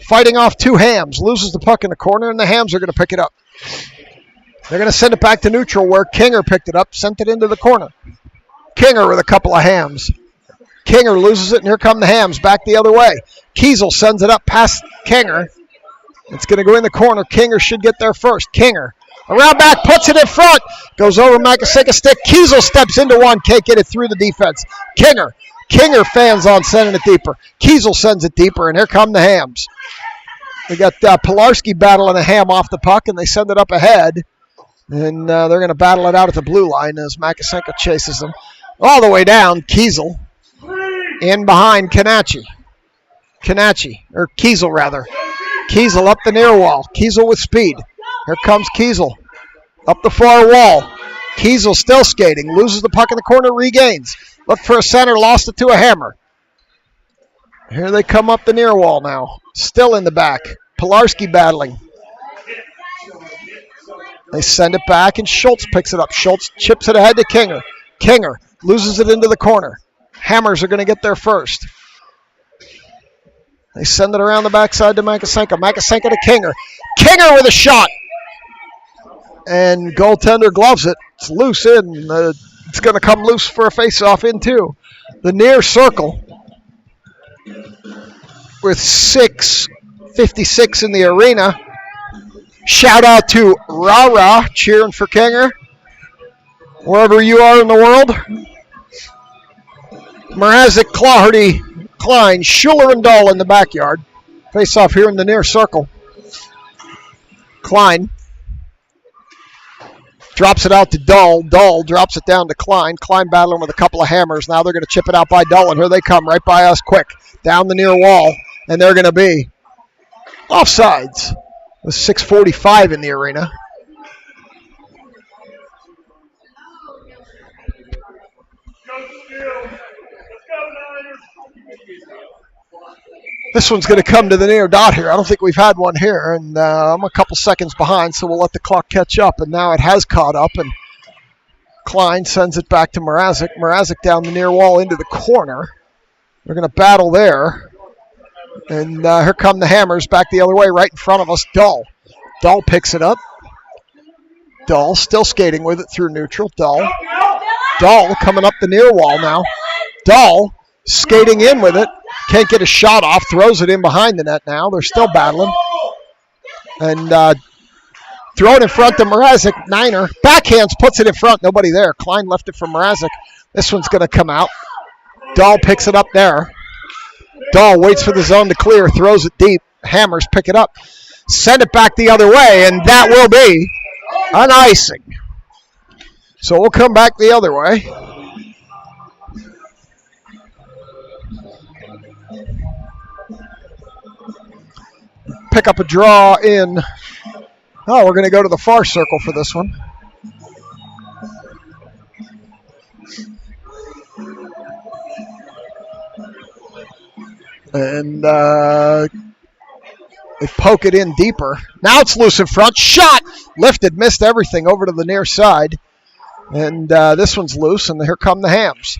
fighting off two Hams. Loses the puck in the corner, and the Hams are going to pick it up. They're going to send it back to neutral where Kinger picked it up, sent it into the corner. Kinger with a couple of Hams. Kinger loses it, and here come the Hams back the other way. Kiesel sends it up past Kinger. It's going to go in the corner. Kinger should get there first. Kinger around back, puts it in front. Goes over Makasinka's stick. Kiesel steps into one. Can't get it through the defense. Kinger fans on sending it deeper. Kiesel sends it deeper, and here come the Hams. We got Pilarski battling a Ham off the puck, and they send it up ahead. And they're going to battle it out at the blue line as Makasinka chases them. All the way down, Kiesel. In behind Kiesel rather. Kiesel up the near wall. Kiesel with speed. Here comes Kiesel. Up the far wall. Kiesel still skating. Loses the puck in the corner, regains. Look for a center, lost it to a Hammer. Here they come up the near wall now. Still in the back. Pilarski battling. They send it back, and Schultz picks it up. Schultz chips it ahead to Kinger. Kinger loses it into the corner. Hammers are going to get there first. They send it around the backside to Makasinka. Makasinka to Kinger. Kinger with a shot. And goaltender gloves it. It's loose in. It's going to come loose for a face-off in two. The near circle with 6:56 in the arena. Shout out to Rah cheering for Kinger. Wherever you are in the world. Mrazek, Claherty, Klein, Schuler, and Dahl in the backyard. Face off here in the near circle. Klein drops it out to Dahl. Dahl drops it down to Klein. Klein battling with a couple of Hammers. Now they're going to chip it out by Dahl, and here they come right by us quick. Down the near wall, and they're going to be offsides with 6:45 in the arena. This one's going to come to the near dot here. I don't think we've had one here, and I'm a couple seconds behind, so we'll let the clock catch up, and now it has caught up, and Klein sends it back to Mrazek. Mrazek down the near wall into the corner. They're going to battle there, and here come the Hammers back the other way right in front of us. Dahl picks it up. Dahl still skating with it through neutral. Dahl coming up the near wall now. Dahl skating in with it. Can't get a shot off. Throws it in behind the net now. They're still battling. And throw it in front to Mrazek. Niner. Backhands, puts it in front. Nobody there. Klein left it for Mrazek. This one's going to come out. Dahl picks it up there. Dahl waits for the zone to clear. Throws it deep. Hammers pick it up. Send it back the other way. And that will be an icing. So we'll come back the other way. Pick up a draw in. Oh, we're going to go to the far circle for this one. And they poke it in deeper. Now it's loose in front. Shot! Lifted, missed everything over to the near side. And this one's loose, and here come the Hams.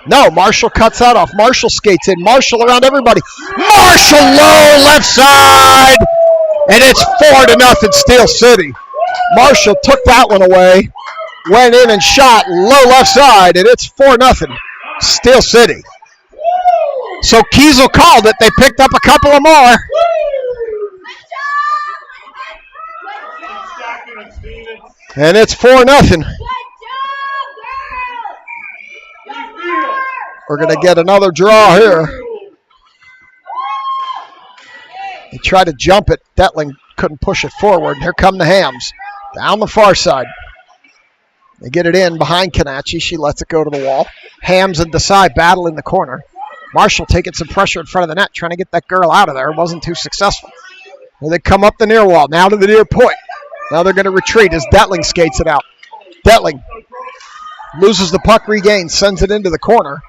No, Marshall cuts that off. Marshall skates in. Marshall around everybody. Marshall low left side. And it's 4-0 Steel City. Marshall took that one away. Went in and shot low left side. And it's 4-0 Steel City. So Kiesel called it. They picked up a couple of more. And it's 4-0. We're going to get another draw here. He tried to jump it. Detling couldn't push it forward. Here come the Hams. Down the far side. They get it in behind Kanachi. She lets it go to the wall. Hams and Desai battle in the corner. Marshall taking some pressure in front of the net, trying to get that girl out of there. Wasn't too successful. Well, they come up the near wall. Now to the near point. Now they're going to retreat as Detling skates it out. Detling loses the puck, regains, sends it into the corner.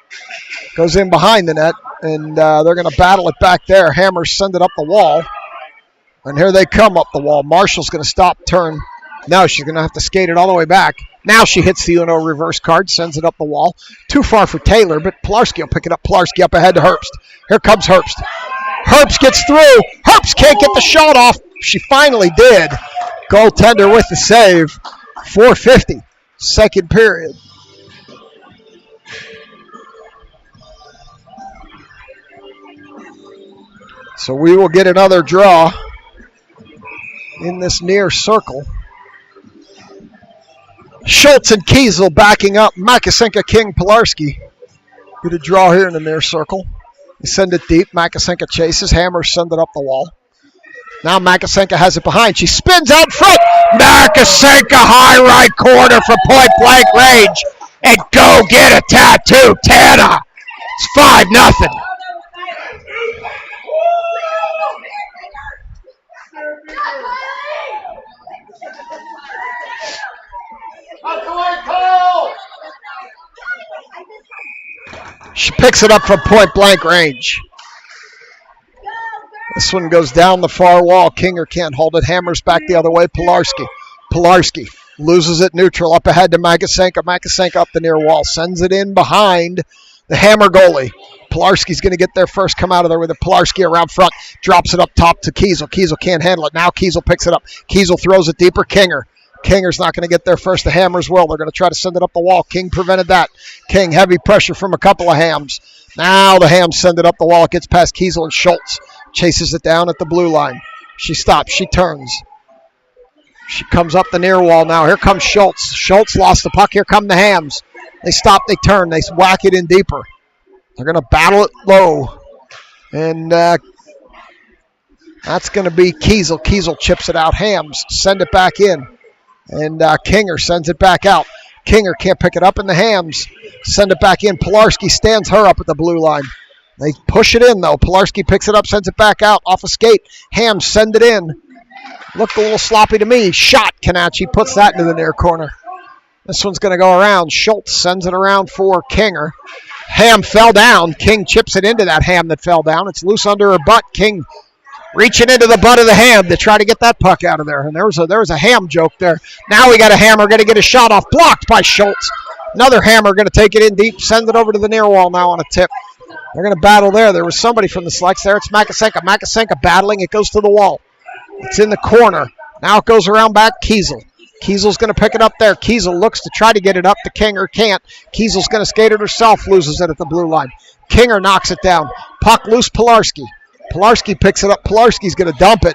Goes in behind the net, and they're going to battle it back there. Hammers send it up the wall. And here they come up the wall. Marshall's going to stop, turn. No, she's going to have to skate it all the way back. Now she hits the Uno reverse card, sends it up the wall. Too far for Taylor, but Pilarski will pick it up. Pilarski up ahead to Herbst. Here comes Herbst. Herbst gets through. Herbst can't get the shot off. She finally did. Goaltender with the save. 4:50, second period. So we will get another draw in this near circle. Schultz and Kiesel backing up. Makasenka, King, Pilarski. Get a draw here in the near circle. They send it deep. Makasenka chases. Hammers send it up the wall. Now Makasenka has it behind. She spins out front. Makasenka high right corner for point blank range. And go get a tattoo, Tana. It's 5-0. She picks it up from point blank range. This one goes down the far wall. Kinger can't hold it. Hammers back the other way. Pilarski loses it neutral. Up ahead to Makasenka. Makasenka up the near wall. Sends it in behind the Hammer goalie. Pilarski's going to get there first. Come out of there with it. Pilarski around front. Drops it up top to Kiesel. Kiesel can't handle it. Now Kiesel picks it up. Kiesel throws it deeper. Kinger's not going to get there first. The Hammers will. They're going to try to send it up the wall. King prevented that. King, heavy pressure from a couple of Hams. Now the Hams send it up the wall. It gets past Kiesel and Schultz. Chases it down at the blue line. She stops. She turns. She comes up the near wall now. Here comes Schultz. Schultz lost the puck. Here come the Hams. They stop. They turn. They whack it in deeper. They're going to battle it low. And that's going to be Kiesel. Kiesel chips it out. Hams send it back in. And Kinger sends it back out. Kinger can't pick it up, and the Hams send it back in. Pilarski stands her up at the blue line. They push it in, though. Pilarski picks it up, sends it back out off a skate. Hams send it in. Looked a little sloppy to me. Shot. Kanachi puts that into the near corner. This one's going to go around. Schultz sends it around for Kinger. Ham fell down. King chips it into that Ham that fell down. It's loose under her butt. King reaching into the butt of the Ham to try to get that puck out of there. And there was a Ham joke there. Now we got a Hammer going to get a shot off. Blocked by Schultz. Another Hammer going to take it in deep. Send it over to the near wall now on a tip. They're going to battle there. There was somebody from the Selects there. It's Makasenka. Makasenka battling. It goes to the wall. It's in the corner. Now it goes around back. Kiesel. Kiesel's going to pick it up there. Kiesel looks to try to get it up to Kinger. Can't. Kiesel's going to skate it herself. Loses it at the blue line. Kinger knocks it down. Puck loose. Pilarski. Pilarski picks it up. Pilarski's going to dump it.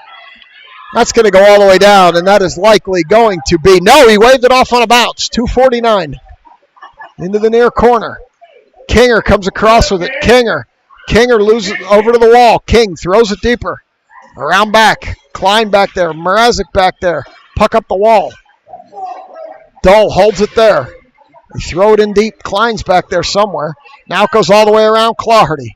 That's going to go all the way down, and that is likely going to be... No, he waved it off on a bounce. 2:49. Into the near corner. Kinger comes across with it. Kinger loses it over to the wall. King throws it deeper. Around back. Klein back there. Mrazek back there. Puck up the wall. Dull holds it there. They throw it in deep. Klein's back there somewhere. Now it goes all the way around. Clawhardy.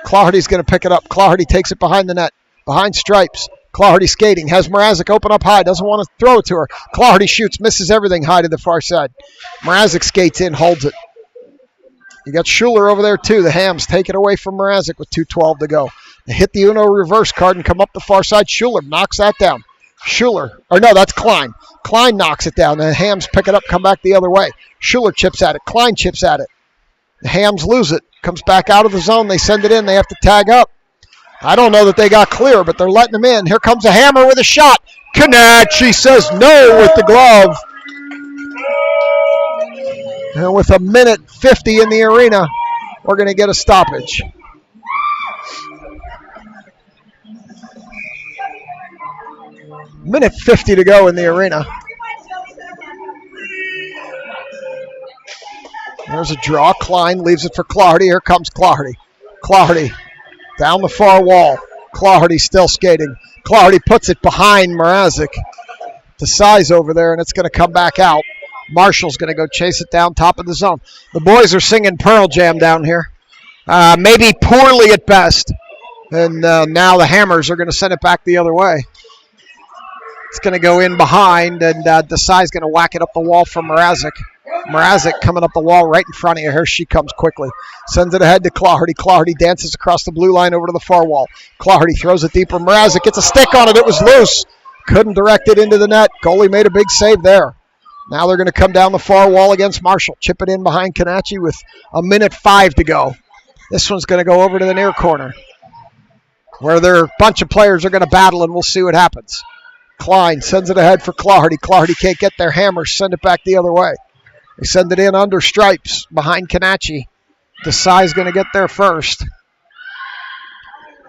Clawhardy's going to pick it up. Clawhardy takes it behind the net. Behind stripes. Clawhardy skating. Has Mrazek open up high. Doesn't want to throw it to her. Clawhardy shoots. Misses everything high to the far side. Mrazek skates in. Holds it. You got Schuler over there too. The Hams take it away from Mrazek with 2:12 to go. They hit the Uno reverse card and come up the far side. Schuler knocks that down. That's Klein. Klein knocks it down. The Hams pick it up, come back the other way. Schuler chips at it. Klein chips at it. The Hams lose it. Comes back out of the zone. They send it in. They have to tag up. I don't know that they got clear, but they're letting them in. Here comes a Hammer with a shot. Kanachi says no with the glove. And with 1:50 in the arena, we're going to get a stoppage. Minute 50 to go in the arena. There's a draw. Klein leaves it for Clawhardy. Here comes Clawhardy. Clawhardy down the far wall. Clawhardy still skating. Clawhardy puts it behind Mrazek. The size over there, and it's going to come back out. Marshall's going to go chase it down top of the zone. The boys are singing Pearl Jam down here. Maybe poorly at best. And now the Hammers are going to send it back the other way. It's going to go in behind, and Desai's going to whack it up the wall for Mrazek. Mrazek coming up the wall right in front of you. Here she comes quickly. Sends it ahead to Clawhardy. Clawhardy dances across the blue line over to the far wall. Clawhardy throws it deeper. Mrazek gets a stick on it. It was loose. Couldn't direct it into the net. Goalie made a big save there. Now they're going to come down the far wall against Marshall. Chip it in behind Kanachi with 1:05 to go. This one's going to go over to the near corner where their bunch of players are going to battle, and we'll see what happens. Klein sends it ahead for Clawhardy. Clawhardy can't get there. Hammers send it back the other way. They send it in under stripes behind Kanachi. Desai's going to get there first.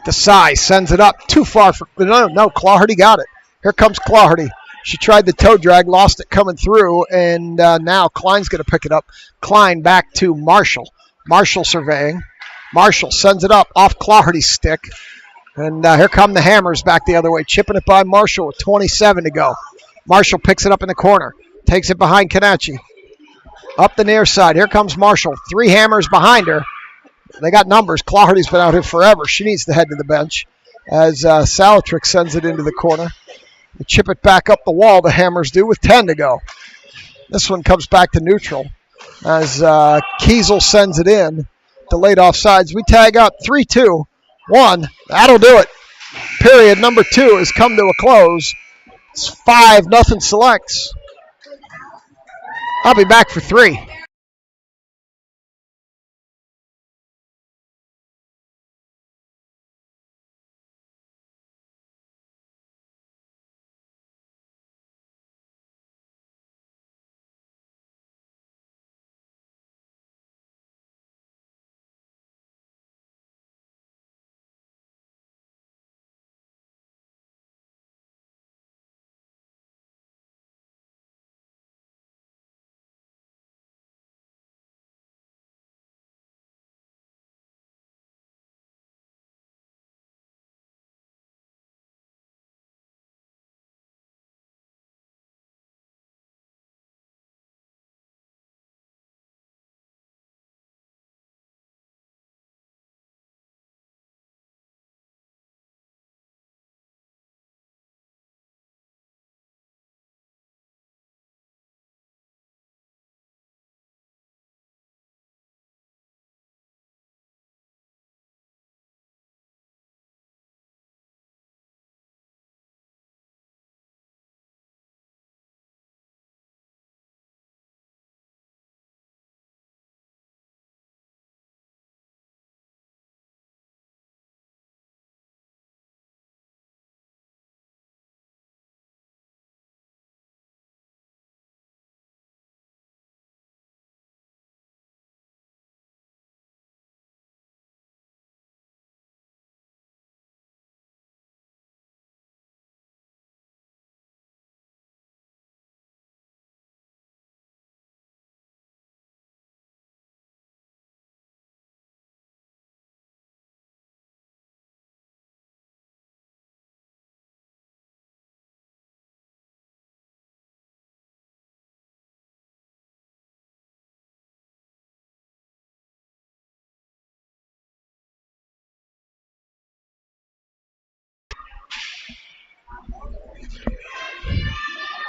Desai sends it up too far. No, Clawhardy got it. Here comes Clawhardy. She tried the toe drag, lost it coming through, and now Klein's going to pick it up. Klein back to Marshall. Marshall surveying. Marshall sends it up off Clawhardy's stick. And here come the Hammers back the other way, chipping it by Marshall with 27 to go. Marshall picks it up in the corner, takes it behind Kanachi. Up the near side, here comes Marshall. 3 Hammers behind her. They got numbers. Clawhardy's been out here forever. She needs to head to the bench as Salatrick sends it into the corner. They chip it back up the wall, the Hammers do, with 10 to go. This one comes back to neutral as Kiesel sends it in. Delayed offsides. We tag out 3-2. 1. That'll do it. Period number 2 has come to a close. It's 5-0 Selects. I'll be back for 3.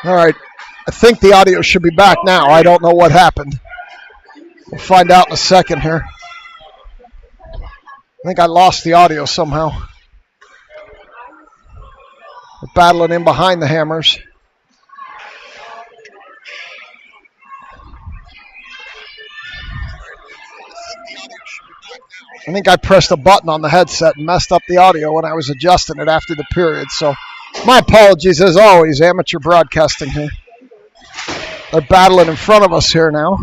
All right. I think the audio should be back now. I don't know what happened. We'll find out in a second here. I think I lost the audio somehow. We're battling in behind the Hammers. I think I pressed a button on the headset and messed up the audio when I was adjusting it after the period. So my apologies as always, amateur broadcasting here. They're battling in front of us here now.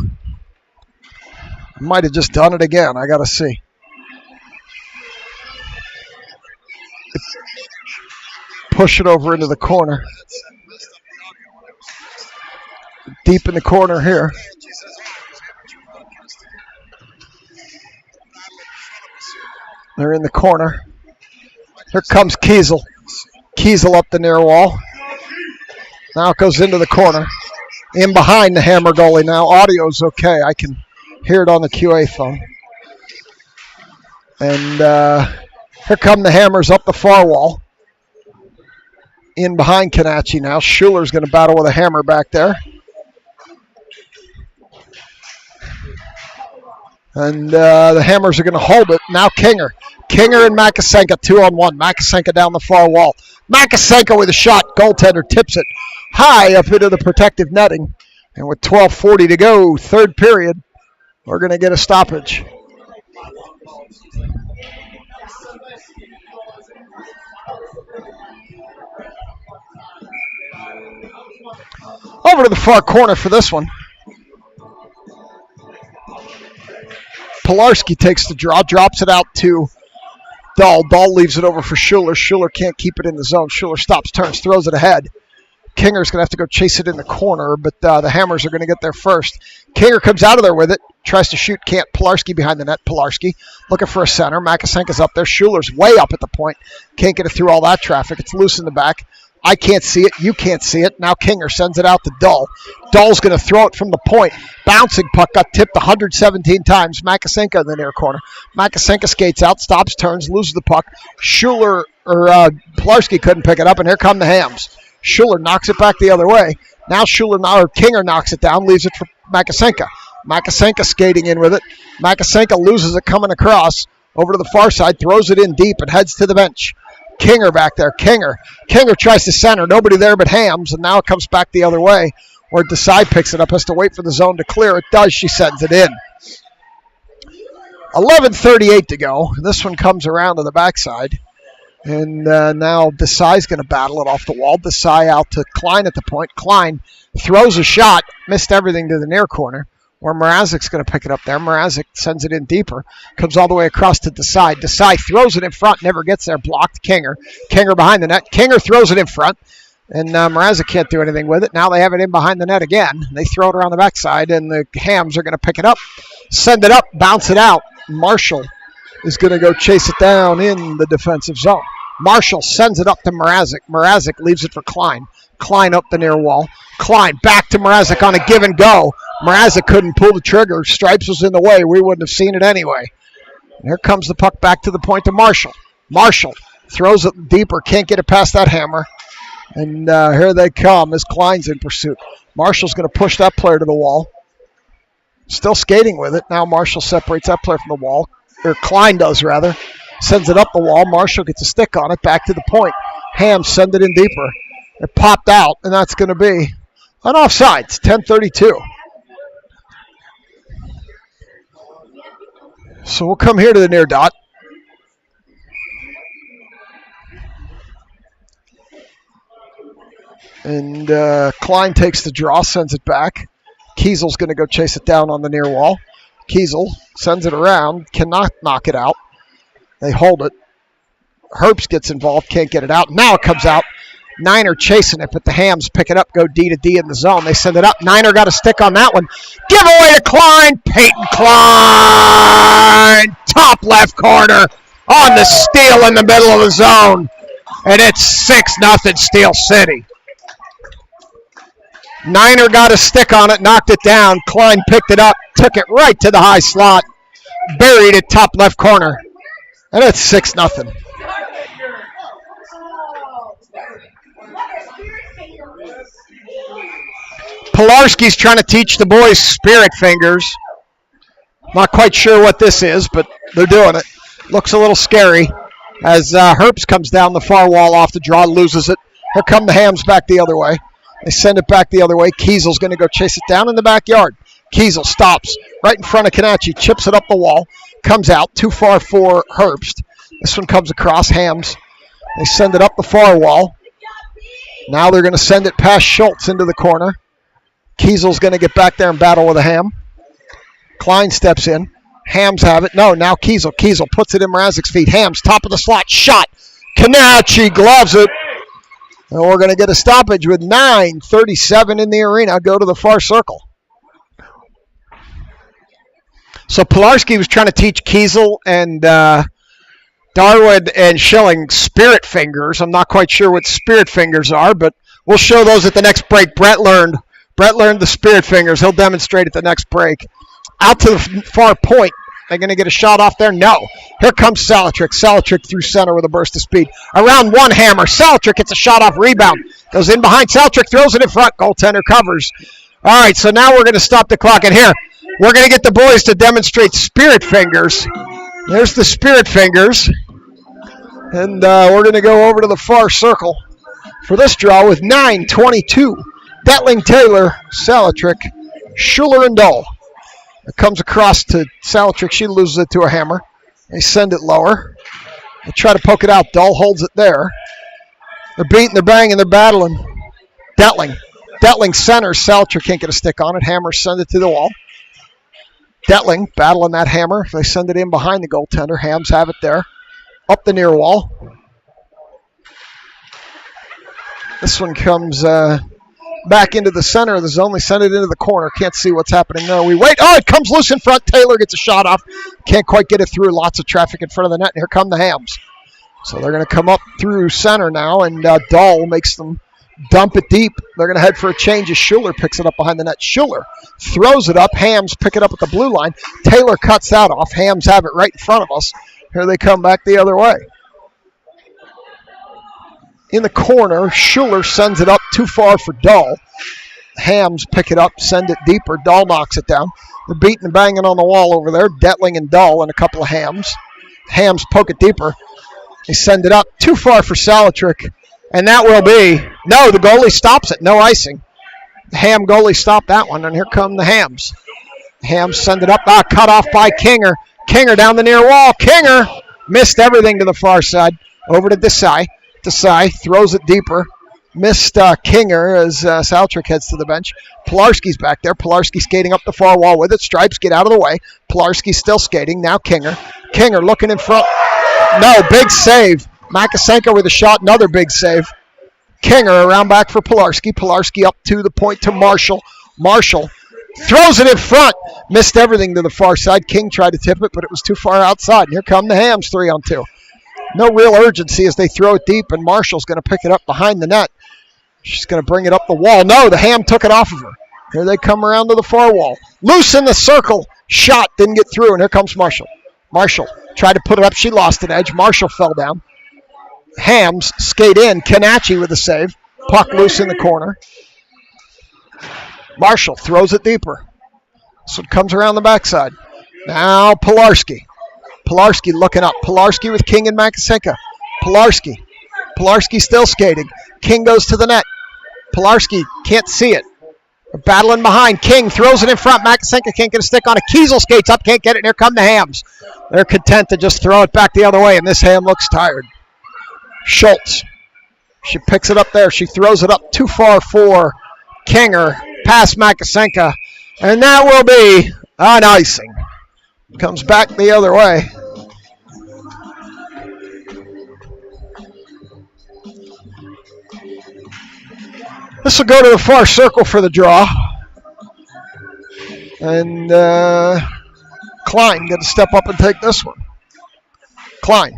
I might have just done it again. I got to see. Push it over into the corner. Deep in the corner here. They're in the corner. Here comes Kiesel. Kiesel up the near wall. Now it goes into the corner. In behind the Hammer goalie now. Audio's okay. I can hear it on the QA phone. And here come the Hammers up the far wall. In behind Kanachi now. Schuler's going to battle with a Hammer back there. And the Hammers are going to hold it. Now Kinger. Kinger and Makasenka 2-on-1. Makasenka down the far wall. Makasenka with a shot. Goaltender tips it high up into the protective netting. And with 12:40 to go, third period, we're going to get a stoppage. Over to the far corner for this one. Pilarski takes the draw, drops it out to Dahl. Dahl leaves it over for Schuler. Schuler can't keep it in the zone. Schuler stops, turns, throws it ahead. Kinger's going to have to go chase it in the corner, but the Hammers are going to get there first. Kinger comes out of there with it, tries to shoot, can't. Pilarski behind the net. Pilarski looking for a center. Makasenka's up there. Schuler's way up at the point. Can't get it through all that traffic. It's loose in the back. I can't see it. You can't see it. Now Kinger sends it out to Dahl. Dahl's going to throw it from the point. Bouncing puck got tipped 117 times. Makasenka in the near corner. Makasenka skates out, stops, turns, loses the puck. Schuler or Pilarski couldn't pick it up, and here come the Hams. Schuler knocks it back the other way. Now Kinger knocks it down, leaves it for Makasenka. Makasenka skating in with it. Makasenka loses it coming across over to the far side, throws it in deep and heads to the bench. Kinger back there. Kinger tries to center. Nobody there but Hams, and now it comes back the other way where Desai picks it up, has to wait for the zone to clear. It does. She sends it in. 11:38 to go. This one comes around to the backside. And now Desai's going to battle it off the wall. Desai out to Klein at the point. Klein throws a shot, missed everything to the near corner, where Mrazek's going to pick it up there. Mrazek sends it in deeper, comes all the way across to Desai. Desai throws it in front, never gets there, blocked. Kinger behind the net. Kinger throws it in front, and Mrazek can't do anything with it. Now they have it in behind the net again. They throw it around the backside, and the Hams are going to pick it up, send it up, bounce it out. Marshall is going to go chase it down in the defensive zone. Marshall sends it up to Mrazek. Mrazek leaves it for Klein. Klein up the near wall. Klein back to Mrazek on a give and go. Mrazek couldn't pull the trigger. Stripes was in the way. We wouldn't have seen it anyway. And here comes the puck back to the point to Marshall. Marshall throws it deeper. Can't get it past that Hammer. And here they come as Klein's in pursuit. Marshall's going to push that player to the wall. Still skating with it. Now Marshall separates that player from the wall. Or Klein does, rather. Sends it up the wall. Marshall gets a stick on it. Back to the point. Ham send it in deeper. It popped out, and that's going to be an offside. It's 10:32. So we'll come here to the near dot. And Klein takes the draw, sends it back. Kiesel's going to go chase it down on the near wall. Kiesel sends it around, cannot knock it out. They hold it. Herbst gets involved, can't get it out. Now it comes out. Niner chasing it, but the Hams pick it up, go D to D in the zone. They send it up. Niner got a stick on that one. Give away to Klein. Peyton Klein. Top left corner on the steal in the middle of the zone. And it's 6-0 Steel City. Niner got a stick on it, knocked it down. Klein picked it up, took it right to the high slot, buried it top left corner. And it's 6-0. Pilarski's trying to teach the boys spirit fingers. Not quite sure what this is, but they're doing it. Looks a little scary as Herbst comes down the far wall off the draw, loses it. Here come the Hams back the other way. They send it back the other way. Kiesel's going to go chase it down in the backyard. Kiesel stops right in front of Kanachi, chips it up the wall, comes out too far for Herbst. This one comes across Hams. They send it up the far wall. Now they're going to send it past Schultz into the corner. Kiesel's going to get back there and battle with a Ham. Klein steps in. Hams have it. No, now Kiesel. Kiesel puts it in Mrazek's feet. Hams, top of the slot, shot. Kanachi gloves it. And we're going to get a stoppage with 9:37 in the arena. Go to the far circle. So Pilarski was trying to teach Kiesel and Darwood and Schilling spirit fingers. I'm not quite sure what spirit fingers are, but we'll show those at the next break. Brett learned the spirit fingers. He'll demonstrate at the next break. Out to the far point. They're going to get a shot off there? No. Here comes Salatrick. Salatrick through center with a burst of speed. Around one Hammer. Salatrick gets a shot off rebound. Goes in behind. Salatrick throws it in front. Goaltender covers. All right, so now we're going to stop the clock. And here, we're going to get the boys to demonstrate spirit fingers. There's the spirit fingers. And we're going to go over to the far circle for this draw with 9:22. Detling, Taylor, Salatrick, Schuler, and Dahl. It comes across to Salatrick. She loses it to a Hammer. They send it lower. They try to poke it out. Dahl holds it there. They're beating, they're banging, they're battling. Detling centers. Salatrick can't get a stick on it. Hammer send it to the wall. Detling battling that Hammer. They send it in behind the goaltender. Hams have it there. up the near wall. This one comes back into the center of the zone. They send it into the corner. Can't see what's happening there. We wait. Oh, it comes loose in front. Taylor gets a shot off. Can't quite get it through. Lots of traffic in front of the net. And here come the Hams. So they're going to come up through center now, and Dahl makes them dump it deep. They're going to head for a change as Schuler picks it up behind the net. Schuler throws it up. Hams pick it up at the blue line. Taylor cuts that off. Hams have it right in front of us. Here they come back the other way. In the corner, Schuler sends it up too far for Dahl. Hams pick it up, send it deeper. Dahl knocks it down. They're beating and banging on the wall over there. Detling and Dahl and a couple of Hams. Hams poke it deeper. They send it up too far for Salatrick. And that will be, no, the goalie stops it. No icing. The Ham goalie stopped that one, and here come the Hams. Hams send it up, cut off by Kinger. Kinger down the near wall. Kinger missed everything to the far side. Over to Desai. Desai throws it deeper. Missed Kinger as Saltrick heads to the bench. Pilarski's back there. Pilarski skating up the far wall with it. Stripes get out of the way. Pilarski still skating. Now Kinger. Kinger looking in front. No, big save. Makasenko with a shot. Another big save. Kinger around back for Pilarski. Pilarski up to the point to Marshall. Marshall throws it in front. Missed everything to the far side. King tried to tip it, but it was too far outside. And here come the Hams 3-on-2. No real urgency as they throw it deep, and Marshall's going to pick it up behind the net. She's going to bring it up the wall. No, the Ham took it off of her. Here they come around to the far wall. Loose in the circle. Shot, didn't get through, and here comes Marshall. Marshall tried to put it up. She lost an edge. Marshall fell down. Hams skate in. Kanachi with a save. Puck loose in the corner. Marshall throws it deeper. So it comes around the backside. Now Pilarski. Pilarski looking up. Pilarski with King and Makasenko. Pilarski. Pilarski still skating. King goes to the net. Pilarski can't see it. They're battling behind. King throws it in front. Makasenko can't get a stick on it. Kiesel skates up, can't get it. And here come the Hams. They're content to just throw it back the other way, and this Ham looks tired. Schultz. She picks it up there. She throws it up too far for Kinger. Past Makasenko. And that will be an icing. Comes back the other way. This will go to the far circle for the draw. And Klein going to step up and take this one. Klein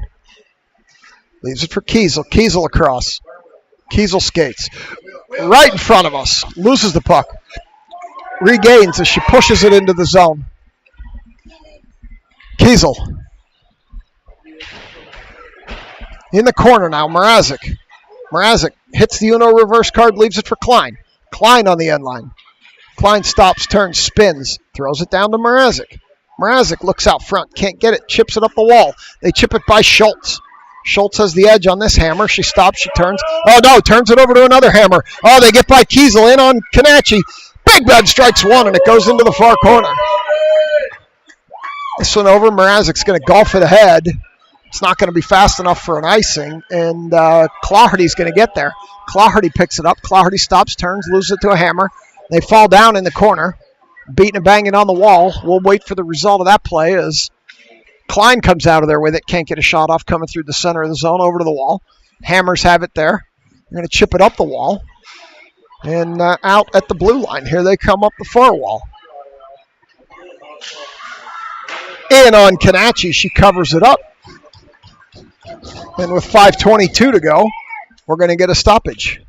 leaves it for Kiesel. Kiesel across. Kiesel skates. Right in front of us. Loses the puck. Regains as she pushes it into the zone. Kiesel. In the corner now, Mrazek. Mrazek hits the Uno reverse card, leaves it for Klein. Klein on the end line. Klein stops, turns, spins, throws it down to Mrazek. Mrazek looks out front, can't get it, chips it up the wall. They chip it by Schultz. Schultz has the edge on this Hammer. She stops, she turns. Oh no, turns it over to another Hammer. Oh, they get by Kiesel in on Kanachi. Big Bud strikes one, and it goes into the far corner. This one over, Mrazek's going to golf it ahead. It's not going to be fast enough for an icing, and Claherty's going to get there. Claherty picks it up. Claherty stops, turns, loses it to a Hammer. They fall down in the corner, beating and banging on the wall. We'll wait for the result of that play as Klein comes out of there with it. Can't get a shot off coming through the center of the zone over to the wall. Hammers have it there. They're going to chip it up the wall and out at the blue line. Here they come up the far wall. In on Kanachi. She covers it up. And with 5:22 to go, we're going to get a stoppage.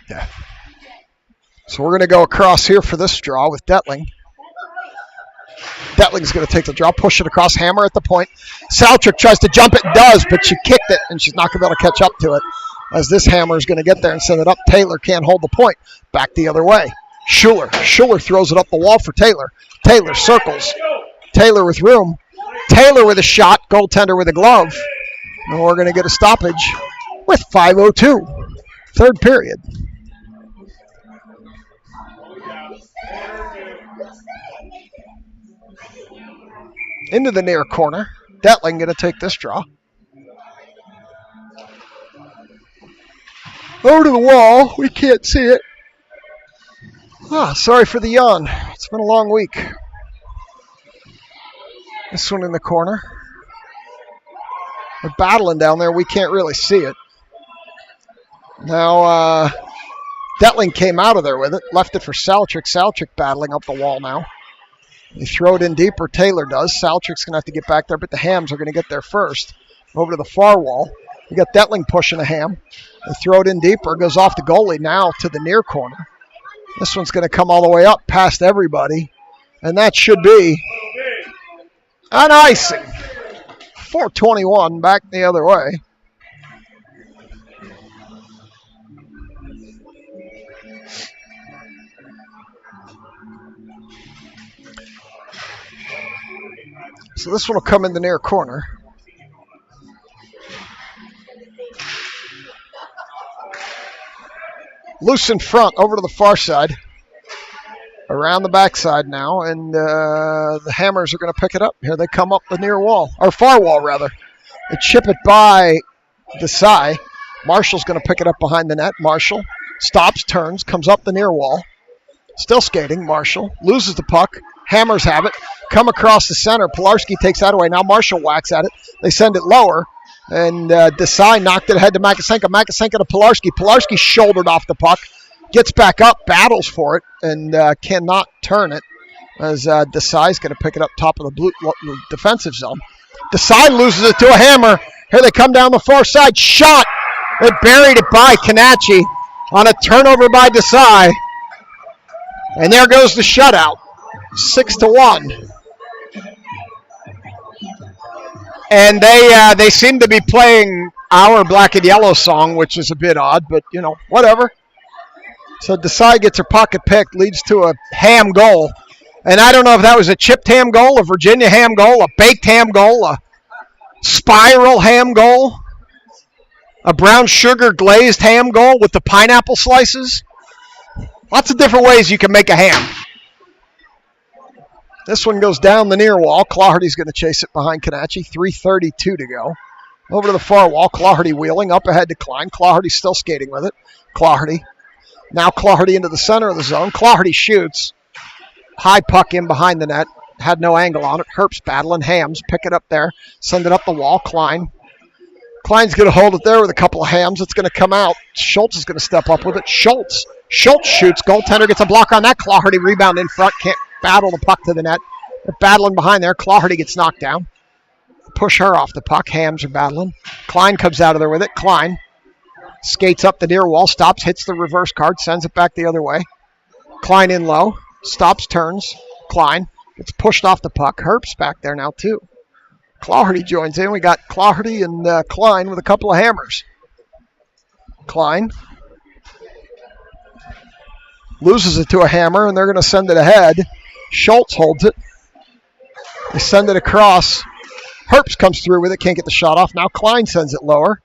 Yeah. So we're going to go across here for this draw with Detling. Detling's going to take the draw, push it across, Hammer at the point. Saltrick tries to jump it, does, but she kicked it, and she's not going to be able to catch up to it. As this Hammer is going to get there and send it up. Taylor can't hold the point. Back the other way. Schuler. Schuler throws it up the wall for Taylor. Taylor circles. Taylor with room. Taylor with a shot. Goaltender with a glove. And we're going to get a stoppage with 5:02. Third period. Into the near corner. Detling going to take this draw. Over to the wall. We can't see it. Sorry for the yawn. It's been a long week. This one in the corner. They're battling down there. We can't really see it. Now, Detling came out of there with it. Left it for Saltrick. Saltrick battling up the wall now. They throw it in deeper. Taylor does. Saltrick's going to have to get back there, but the Hams are going to get there first. Over to the far wall. You got Detling pushing a Ham. They throw it in deeper. Goes off the goalie now to the near corner. This one's going to come all the way up past everybody. And that should be an icing. 4:21 back the other way. So this one will come in the near corner. Loose in front, over to the far side. Around the backside now, and the Hammers are going to pick it up. Here they come up the near wall, or far wall rather. They chip it by Desai. Marshall's going to pick it up behind the net. Marshall stops, turns, comes up the near wall. Still skating. Marshall loses the puck. Hammers have it. Come across the center. Pilarski takes that away. Now Marshall whacks at it. They send it lower. And Desai knocked it ahead to Makasenka. Makasenka to Pilarski. Pilarski shouldered off the puck. Gets back up, battles for it, and cannot turn it. As Desai's going to pick it up top of the blue defensive zone. Desai loses it to a Hammer. Here they come down the far side. Shot. They buried it by Kanachi on a turnover by Desai. And there goes the shutout. 6-1. And they seem to be playing our black and yellow song, which is a bit odd, but, whatever. So Desai gets her pocket picked, leads to a Ham goal. And I don't know if that was a chipped Ham goal, a Virginia Ham goal, a baked Ham goal, a spiral Ham goal, a brown sugar glazed Ham goal with the pineapple slices. Lots of different ways you can make a ham. This one goes down the near wall. Clawhardy's going to chase it behind Kanachi. 3:32 to go. Over to the far wall. Clawhardy wheeling up ahead to Klein. Clawhardy's still skating with it. Clawhardy. Now Clawhardy into the center of the zone. Clawhardy shoots. High puck in behind the net. Had no angle on it. Herbst battling. Hams pick it up there. Send it up the wall. Klein. Klein's going to hold it there with a couple of Hams. It's going to come out. Schultz is going to step up with it. Schultz shoots. Goaltender gets a block on that. Clawhardy rebound in front. Can't battle the puck to the net. They're battling behind there. Clawhardy gets knocked down. Push her off the puck. Hams are battling. Klein comes out of there with it. Klein skates up the near wall. Stops. Hits the reverse card. Sends it back the other way. Klein in low. Stops. Turns. Klein gets pushed off the puck. Herbst back there now too. Clawhardy joins in. We got Clawhardy and Klein with a couple of Hammers. Klein loses it to a Hammer, and they're going to send it ahead. Schultz holds it. They send it across. Herbst comes through with it. Can't get the shot off. Now Klein sends it lower.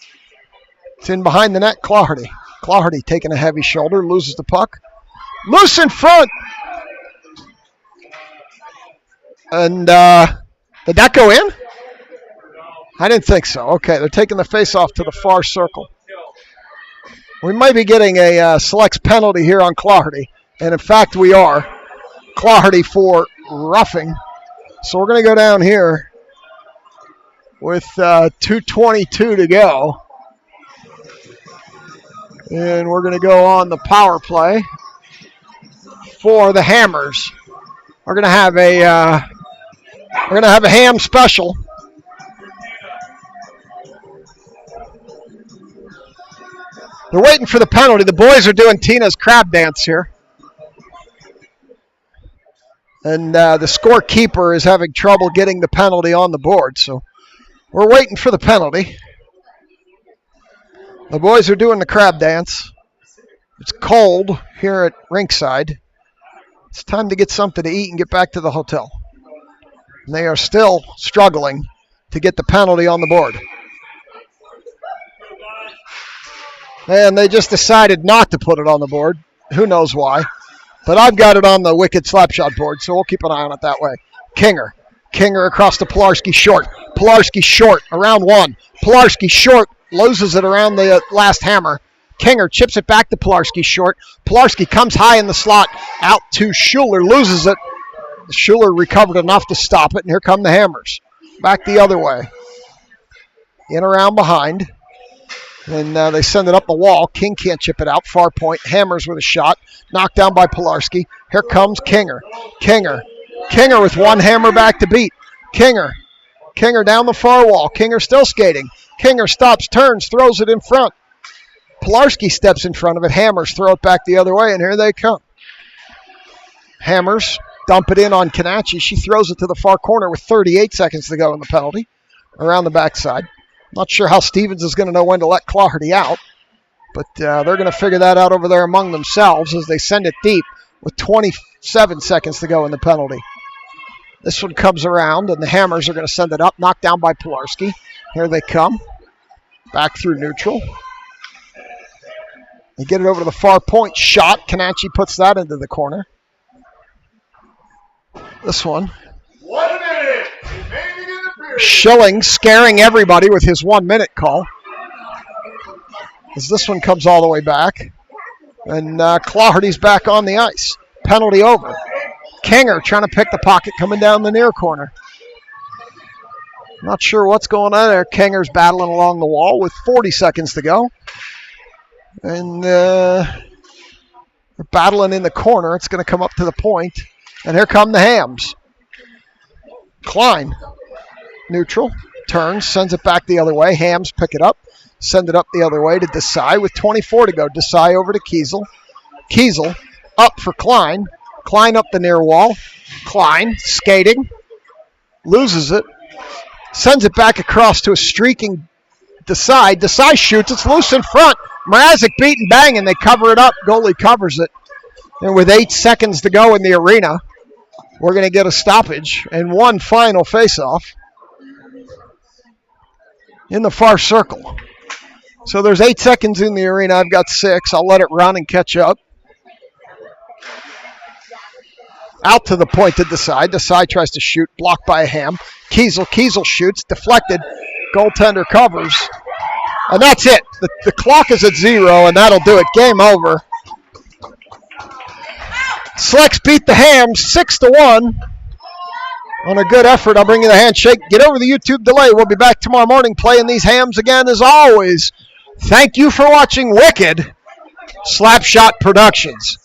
It's in behind the net. Clawhardy. Clawhardy taking a heavy shoulder. Loses the puck. Loose in front. And did that go in? I didn't think so. Okay, they're taking the face-off to the far circle. We might be getting a selects penalty here on Clawhardy. And, in fact, we are. Clawhardy for roughing. So we're going to go down here with 2:22 to go. And we're going to go on the power play for the Hammers. We're going to have a ham special. They're waiting for the penalty. The boys are doing Tina's crab dance here. And the scorekeeper is having trouble getting the penalty on the board. So we're waiting for the penalty. The boys are doing the crab dance. It's cold here at rinkside. It's time to get something to eat and get back to the hotel. And they are still struggling to get the penalty on the board. And they just decided not to put it on the board. Who knows why. But I've got it on the Wicked Slapshot board, so we'll keep an eye on it that way. Kinger across to Pilarski short. Pilarski short, around one. Pilarski short, loses it around the last Hammer. Kinger chips it back to Pilarski short. Pilarski comes high in the slot. Out to Schuler. Loses it. Schuler recovered enough to stop it. And here come the Hammers. Back the other way. In around behind. And they send it up the wall. King can't chip it out. Far point. Hammers with a shot. Knocked down by Pilarski. Here comes Kinger. Kinger with one hammer back to beat. Kinger down the far wall. Kinger still skating. Kinger stops, turns, throws it in front. Pilarski steps in front of it. Hammers throw it back the other way, and here they come. Hammers dump it in on Canacci. She throws it to the far corner with 38 seconds to go in the penalty. Around the backside. Not sure how Stevens is going to know when to let Claherty out, but they're going to figure that out over there among themselves as they send it deep with 27 seconds to go in the penalty. This one comes around, and the Hammers are going to send it up, knocked down by Pilarski. Here they come. Back through neutral. They get it over to the far point. Shot. Canacci puts that into the corner. This one. 1 minute. Schilling scaring everybody with his 1 minute call. As this one comes all the way back. And Claherty's back on the ice. Penalty over. Kinger trying to pick the pocket coming down the near corner. Not sure what's going on there. Kinger's battling along the wall with 40 seconds to go. And they're battling in the corner. It's going to come up to the point. And here come the Hams. Klein, neutral, turns, sends it back the other way. Hams pick it up, send it up the other way to Desai with 24 to go. Desai over to Kiesel. Kiesel up for Klein. Klein up the near wall. Klein skating. Loses it. Sends it back across to a streaking Desai. Desai shoots. It's loose in front. Mrazek beating banging. They cover it up. Goalie covers it. And with 8 seconds to go in the arena, we're going to get a stoppage and one final faceoff in the far circle. So there's 8 seconds in the arena. I've got 6. I'll let it run and catch up. Out to the point to Desai. Desai tries to shoot. Blocked by a Ham. Kiesel shoots. Deflected. Goaltender covers. And that's it. The clock is at 0, and that'll do it. Game over. Selects beat the Hams 6-1 on a good effort. I'll bring you the handshake. Get over the YouTube delay. We'll be back tomorrow morning playing these Hams again as always. Thank you for watching Wicked Slapshot Productions.